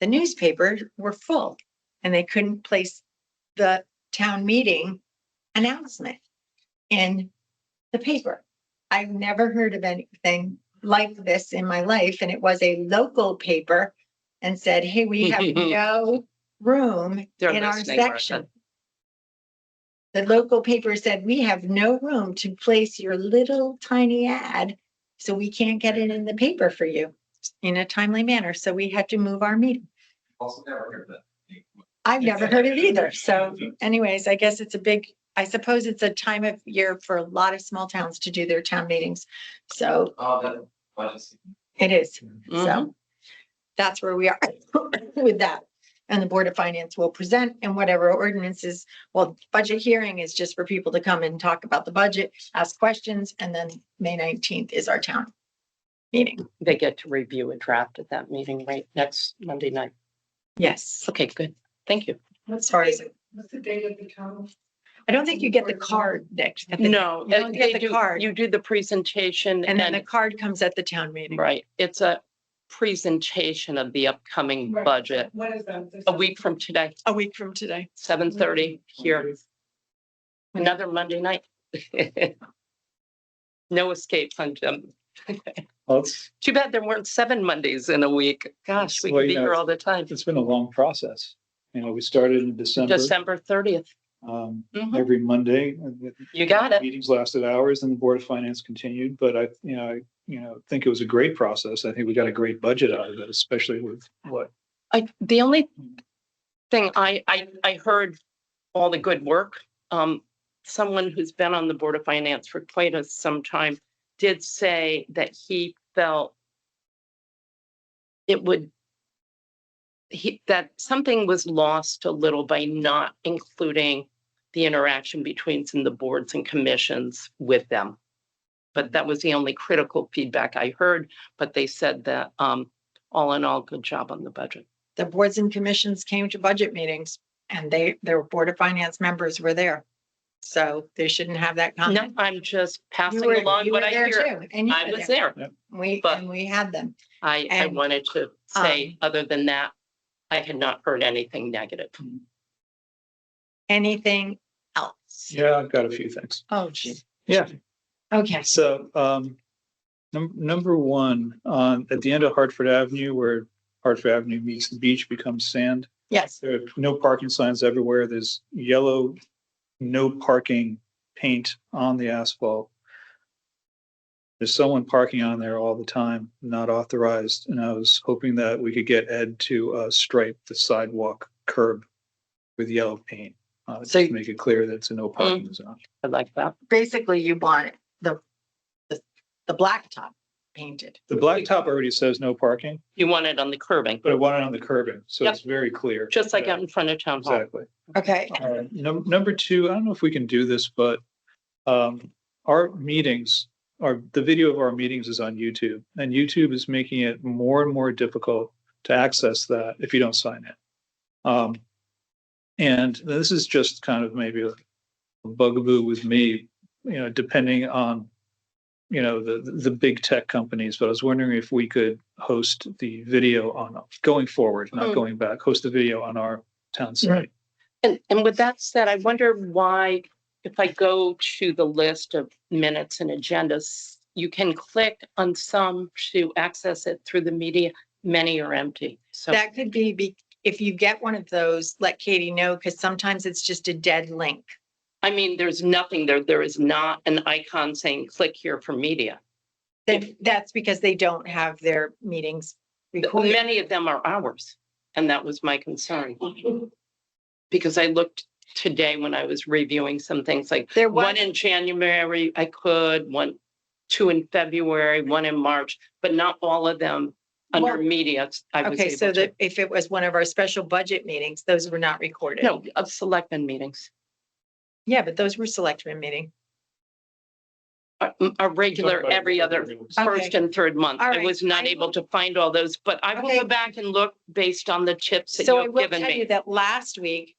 Speaker 1: the newspapers were full and they couldn't place the town meeting announcement in the paper. I've never heard of anything like this in my life, and it was a local paper and said, hey, we have no room
Speaker 3: They're
Speaker 1: in our
Speaker 3: listening, Martha.
Speaker 1: section. The local paper said, we have no room to place your little tiny ad, so we can't get it in the paper for you in a timely manner. So we had to move our meeting.
Speaker 13: Also never heard that.
Speaker 1: I've never heard it either. So anyways, I guess I suppose it's a time of year for a lot of small towns to do their town meetings. So
Speaker 13: Oh, that budget.
Speaker 1: it is.
Speaker 3: Mhm.
Speaker 1: So that's where we are with that. And the Board of Finance will present, and whatever ordinances, well, budget hearing is just for people to come and talk about the budget, ask questions, and then May 19th is our town meeting.
Speaker 3: They get to review a draft at that meeting, right? Next Monday night.
Speaker 1: Yes.
Speaker 3: Okay, good. Thank you.
Speaker 1: As far as,
Speaker 12: What's the date of the town?
Speaker 1: I don't think you get the card, Nick.
Speaker 3: No,
Speaker 1: You don't
Speaker 3: they
Speaker 1: get the
Speaker 3: do,
Speaker 1: card.
Speaker 3: you do the presentation
Speaker 1: And then the
Speaker 3: and,
Speaker 1: card comes at the town meeting.
Speaker 3: right, it's a presentation of the upcoming
Speaker 12: Right.
Speaker 3: budget
Speaker 12: When is that?
Speaker 3: a week from today,
Speaker 1: A week from today.
Speaker 3: 7:30 here. Another Monday night. No escape on
Speaker 2: Well,
Speaker 3: Too bad there weren't 7 Mondays in a week. Gosh, we
Speaker 2: Well,
Speaker 3: could be
Speaker 2: you know,
Speaker 3: here all the time.
Speaker 2: it's been a long process. You know, we started in December,
Speaker 3: December 30th. Mhm.
Speaker 2: every Monday.
Speaker 3: You got it.
Speaker 2: Meetings lasted hours and the Board of Finance continued, but I think it was a great process. I think we got a great budget out of it, especially with what.
Speaker 3: The only thing I heard all the good work. Someone who's been on the Board of Finance for quite some time did say that he felt that something was lost a little by not including the interaction between some of the boards and commissions with them. But that was the only critical feedback I heard, but they said that, all in all, good job on the budget.
Speaker 1: The boards and commissions came to budget meetings and their Board of Finance members were there. So they shouldn't have that
Speaker 3: No,
Speaker 1: comment.
Speaker 3: I'm just
Speaker 1: You
Speaker 3: passing
Speaker 1: were-
Speaker 3: along
Speaker 1: you
Speaker 3: what
Speaker 1: were
Speaker 3: I
Speaker 1: there
Speaker 3: hear.
Speaker 1: too, and you
Speaker 3: I
Speaker 1: were
Speaker 3: was
Speaker 1: there.
Speaker 3: there.
Speaker 1: And
Speaker 3: but-
Speaker 1: we had them.
Speaker 3: I
Speaker 1: And,
Speaker 3: wanted to say, other than that, I had not heard anything negative.
Speaker 1: Anything else?
Speaker 2: Yeah, I've got a few things.
Speaker 1: Oh, gee.
Speaker 2: Yeah.
Speaker 1: Okay.
Speaker 2: So, number one, at the end of Hartford Avenue, where Hartford Avenue meets the beach, becomes sand.
Speaker 1: Yes.
Speaker 2: There are no parking signs everywhere. There's yellow, no parking paint on the asphalt. There's someone parking on there all the time, not authorized. And I was hoping that we could get Ed to stripe the sidewalk curb with yellow paint. Just
Speaker 1: So-
Speaker 2: to make it clear that it's a no parking zone.
Speaker 3: I like that.
Speaker 1: Basically, you want the blacktop painted.
Speaker 2: The blacktop already says no parking,
Speaker 3: You want it on the curbing,
Speaker 2: but I want it on the curbing, so it's very clear.
Speaker 3: just like
Speaker 2: that-
Speaker 3: out in front of town hall.
Speaker 2: Exactly.
Speaker 1: Okay.
Speaker 2: Number two, I don't know if we can do this, but our meetings, the video of our meetings is on YouTube, and YouTube is making it more and more difficult to access that if you don't sign in. And this is just kind of maybe a bugaboo with me, depending on you know, the big tech companies, but I was wondering if we could host the video on, going forward, not going back, host the video on our town site.
Speaker 3: And with that said, I wonder why, if I go to the list of minutes and agendas, you can click on some to access it through the media. Many are empty. So
Speaker 1: That could be, if you get one of those, let Katie know, because sometimes it's just a dead link.
Speaker 3: I mean, there's nothing there. There is not an icon saying click here for media.
Speaker 1: Then that's because they don't have their meetings recorded.
Speaker 3: Many of them are ours. And that was my concern. Because I looked today when I was reviewing some things, like
Speaker 1: There was-
Speaker 3: one in January, I could, two in February, one in March, but not all of them under
Speaker 1: Well,
Speaker 3: media. I was
Speaker 1: Okay, so
Speaker 3: able to.
Speaker 1: that if it was one of our special budget meetings, those were not recorded.
Speaker 3: No, of selectmen meetings.
Speaker 1: Yeah, but those were selectmen meeting.
Speaker 3: A regular every other first and third month.
Speaker 1: All
Speaker 3: I
Speaker 1: right.
Speaker 3: was not able to find all those, but I will
Speaker 1: Okay.
Speaker 3: go back and look based on the tips that
Speaker 1: So
Speaker 3: you
Speaker 1: I
Speaker 3: have
Speaker 1: will
Speaker 3: given
Speaker 1: tell you
Speaker 3: me.
Speaker 1: that last week,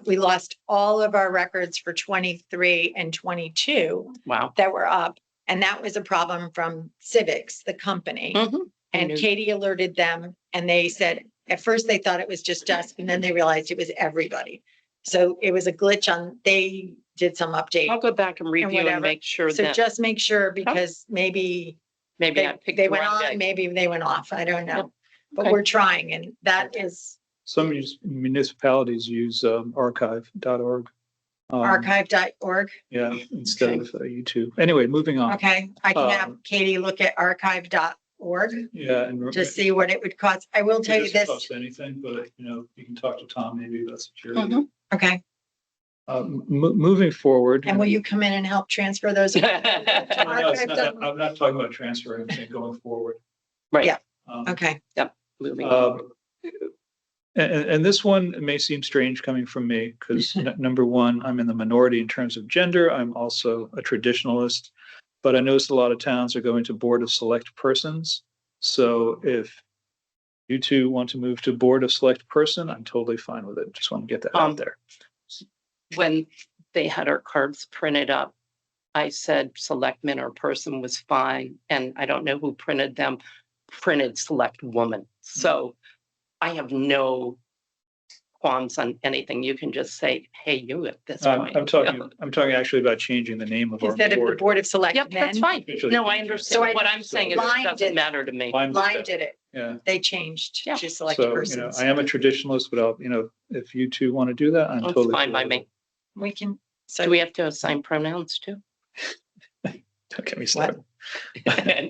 Speaker 1: we lost all of our records for 23 and 22
Speaker 3: Wow.
Speaker 1: that were up. And that was a problem from Civics, the company.
Speaker 3: Mhm. I
Speaker 1: And
Speaker 3: knew.
Speaker 1: Katie alerted them and they said, at first they thought it was just us and then they realized it was everybody. So it was a glitch they did some
Speaker 3: I'll
Speaker 1: update.
Speaker 3: go back and review and
Speaker 1: whatever.
Speaker 3: make sure
Speaker 1: So
Speaker 3: that
Speaker 1: just make sure because maybe
Speaker 3: maybe I picked
Speaker 1: they
Speaker 3: the
Speaker 1: went
Speaker 3: wrong
Speaker 1: on,
Speaker 3: day.
Speaker 1: maybe they went off. I don't know. But
Speaker 3: Okay.
Speaker 1: we're trying and that is
Speaker 2: Some municipalities use archive.org.
Speaker 1: archive.org.
Speaker 2: Yeah, instead of YouTube. Anyway, moving on.
Speaker 1: Okay, I can have Katie look at archive.org
Speaker 2: Yeah, and
Speaker 1: to see what it would cost. I will
Speaker 2: it
Speaker 1: tell you
Speaker 2: doesn't
Speaker 1: this.
Speaker 2: cost anything, but you know, you can talk to Tom, maybe that's what you're.
Speaker 3: Mhm.
Speaker 1: Okay,
Speaker 2: Moving forward.
Speaker 1: and will you come in and help transfer those?
Speaker 2: No, I'm not talking about transferring, I'm saying going forward.
Speaker 3: Right.
Speaker 1: Yeah.
Speaker 2: Um,
Speaker 1: Okay,
Speaker 3: Moving on.
Speaker 2: And this one may seem strange coming from me because number one, I'm in the minority in terms of gender. I'm also a traditionalist, but I noticed a lot of towns are going to board of select persons. So if you two want to move to board of select person, I'm totally fine with it. Just want to get that out there.
Speaker 3: When they had our cards printed up, I said selectman or person was fine. And I don't know who printed them, printed select woman. So I have no qualms on anything. You can just say, hey, you at this point.
Speaker 2: I'm talking actually about changing the name of our
Speaker 1: instead of the
Speaker 2: board.
Speaker 1: Board of
Speaker 3: Yep, that's
Speaker 1: Selectmen,
Speaker 3: fine.
Speaker 2: Officially
Speaker 3: No, I
Speaker 2: changed it.
Speaker 3: understand.
Speaker 1: So
Speaker 3: What I'm saying is
Speaker 1: Line
Speaker 3: it doesn't
Speaker 1: did-
Speaker 3: matter to me.
Speaker 2: Line did
Speaker 1: Line
Speaker 2: that.
Speaker 1: did it.
Speaker 2: Yeah.
Speaker 1: They changed
Speaker 3: Yeah.
Speaker 1: to select
Speaker 2: So, you know,
Speaker 1: persons.
Speaker 2: I am a traditionalist, but I'll, you know, if you two want to do that, I'm
Speaker 3: That's
Speaker 2: totally.
Speaker 3: fine
Speaker 2: cool
Speaker 3: by
Speaker 2: with
Speaker 3: me.
Speaker 2: it.
Speaker 1: We can,
Speaker 3: Do
Speaker 1: so
Speaker 3: we have to assign pronouns too?
Speaker 2: Don't get me started.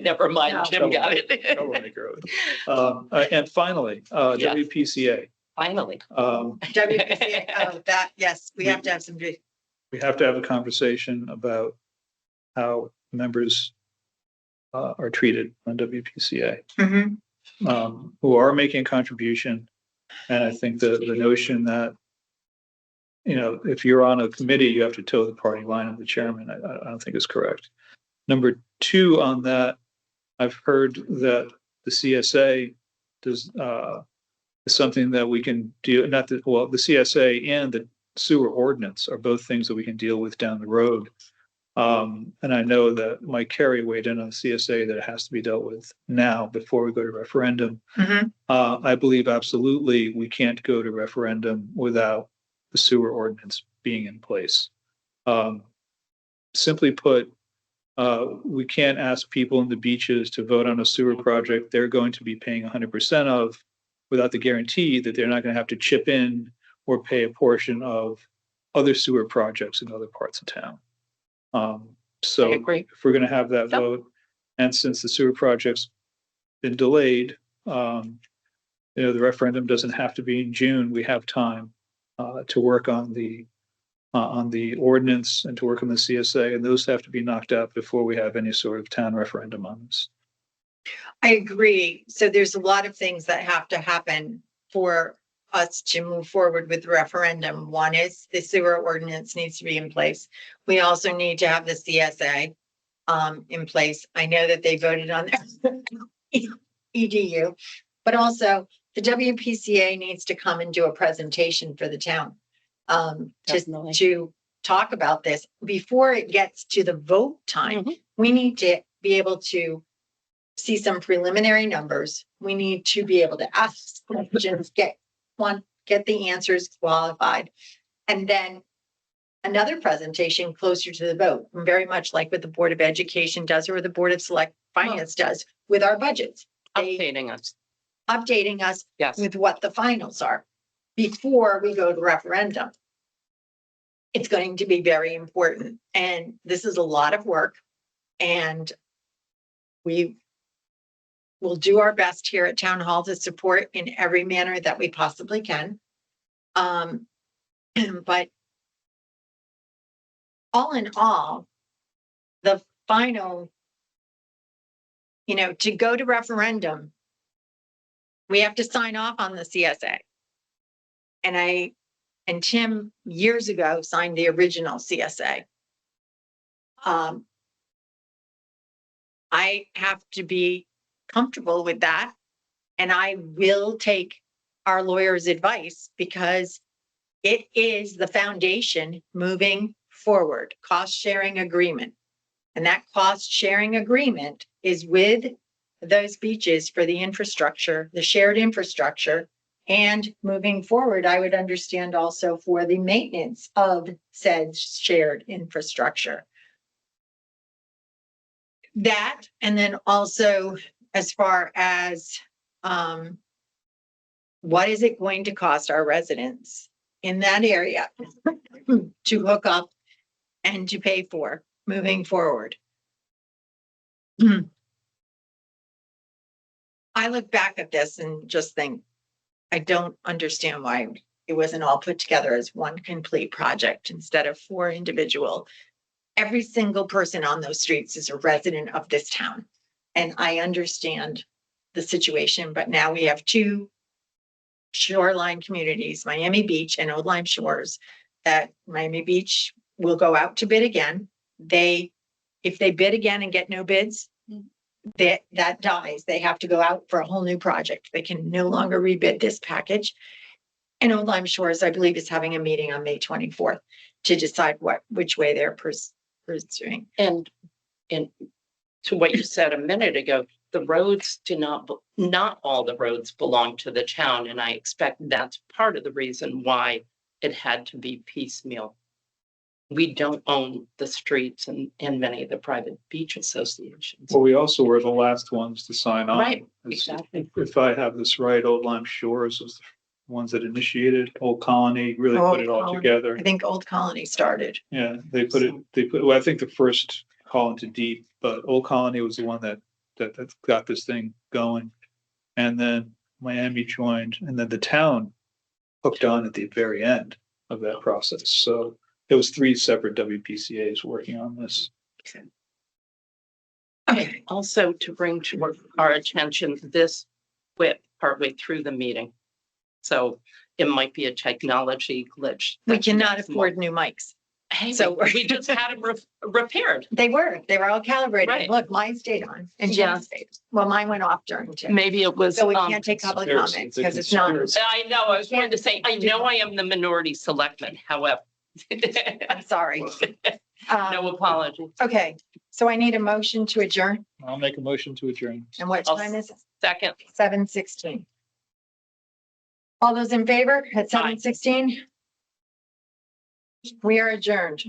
Speaker 3: Never mind,
Speaker 1: No.
Speaker 3: Jim got it.
Speaker 2: Troublemaker. And finally,
Speaker 3: Yes.
Speaker 2: WPCA.
Speaker 3: Finally.
Speaker 1: WPCA, oh, that, yes, we have to have some,
Speaker 2: We have to have a conversation about how members are treated on WPCA,
Speaker 1: Mhm.
Speaker 2: who are making a contribution. And I think the notion that, you know, if you're on a committee, you have to toe the party line of the chairman, I don't think is correct. Number two on that, I've heard that the CSA does is something that we can do, not that, well, the CSA and the sewer ordinance are both things that we can deal with down the road. And I know that Mike Carey weighed in on CSA that it has to be dealt with now before we go to referendum.
Speaker 1: Mhm.
Speaker 2: I believe absolutely we can't go to referendum without the sewer ordinance being in place. Simply put, we can't ask people in the beaches to vote on a sewer project they're going to be paying 100% of without the guarantee that they're not going to have to chip in or pay a portion of other sewer projects in other parts of town. So
Speaker 3: I agree.
Speaker 2: if we're going to have that
Speaker 3: Yep.
Speaker 2: vote, and since the sewer project's been delayed, you know, the referendum doesn't have to be in June. We have time to work on the ordinance and to work on the CSA, and those have to be knocked out before we have any sort of town referendum on this.
Speaker 1: I agree. So there's a lot of things that have to happen for us to move forward with the referendum. One is the sewer ordinance needs to be in place. We also need to have the CSA in place. I know that they voted on their EDU, but also the WPCA needs to come and do a presentation for the town.
Speaker 3: Definitely.
Speaker 1: To talk about this before it gets to the vote time. We need to be able to see some preliminary numbers. We need to be able to ask questions, get the answers qualified. And then another presentation closer to the vote, very much like what the Board of Education does or the Board of Select Finance does with our budgets.
Speaker 3: Updating us. Yes.
Speaker 1: With what the finals are before we go to referendum. It's going to be very important. And this is a lot of work. And we will do our best here at Town Hall to support in every manner that we possibly can. But all in all, the final, to go to referendum, we have to sign off on the CSA. And Tim years ago signed the original CSA. I have to be comfortable with that. And I will take our lawyer's advice because it is the foundation moving forward, cost sharing agreement. And that cost sharing agreement is with those beaches for the infrastructure, the shared infrastructure. And moving forward, I would understand also for the maintenance of said shared infrastructure. That, and then also as far as what is it going to cost our residents in that area to hook up and to pay for moving forward. I look back at this and just think, I don't understand why it wasn't all put together as one complete project instead of 4 individual. Every single person on those streets is a resident of this town. And I understand the situation, but now we have 2 shoreline communities, Miami Beach and Old Lyme Shores, that Miami Beach will go out to bid again. If they bid again and get no bids, that dies. They have to go out for a whole new project. They can no longer rebid this package. And Old Lyme Shores, I believe, is having a meeting on May 24th to decide which way they're pursuing.
Speaker 3: And to what you said a minute ago, the roads not all the roads belong to the town. And I expect that's part of the reason why it had to be piecemeal. We don't own the streets and many of the private beach associations.
Speaker 2: Well, we also were the last ones to sign on.
Speaker 3: Right, exactly.
Speaker 2: If I have this right, Old Lyme Shores was the ones that initiated. Old Colony really put it all together.
Speaker 1: I think Old Colony started.
Speaker 2: Yeah, well, I think the first call into deep, but Old Colony was the one that got this thing going. And then Miami joined, and then the town hooked on at the very end of that process. So it was 3 separate WPCAs working on this.
Speaker 3: Okay. Also to bring to our attention, this went partway through the meeting. So it might be a technology glitch.
Speaker 1: We cannot afford new mics.
Speaker 3: Hey,
Speaker 1: So
Speaker 3: we just had them repaired.
Speaker 1: They were all calibrated.
Speaker 3: Right.
Speaker 1: Look, mine stayed on and
Speaker 3: Yeah.
Speaker 1: Jen stayed. Well, mine went off during Tim.
Speaker 3: Maybe it was.
Speaker 1: So we can't take public comments because it's not.
Speaker 3: I know, I was going to say, I know I am the minority selectman, however.
Speaker 1: I'm sorry.
Speaker 3: No apology.
Speaker 1: Okay, so I need a motion to adjourn.
Speaker 2: I'll make a motion to adjourn.
Speaker 1: And what time is it?
Speaker 3: Second.
Speaker 1: 7:16. All those in favor at 7:16? We are adjourned.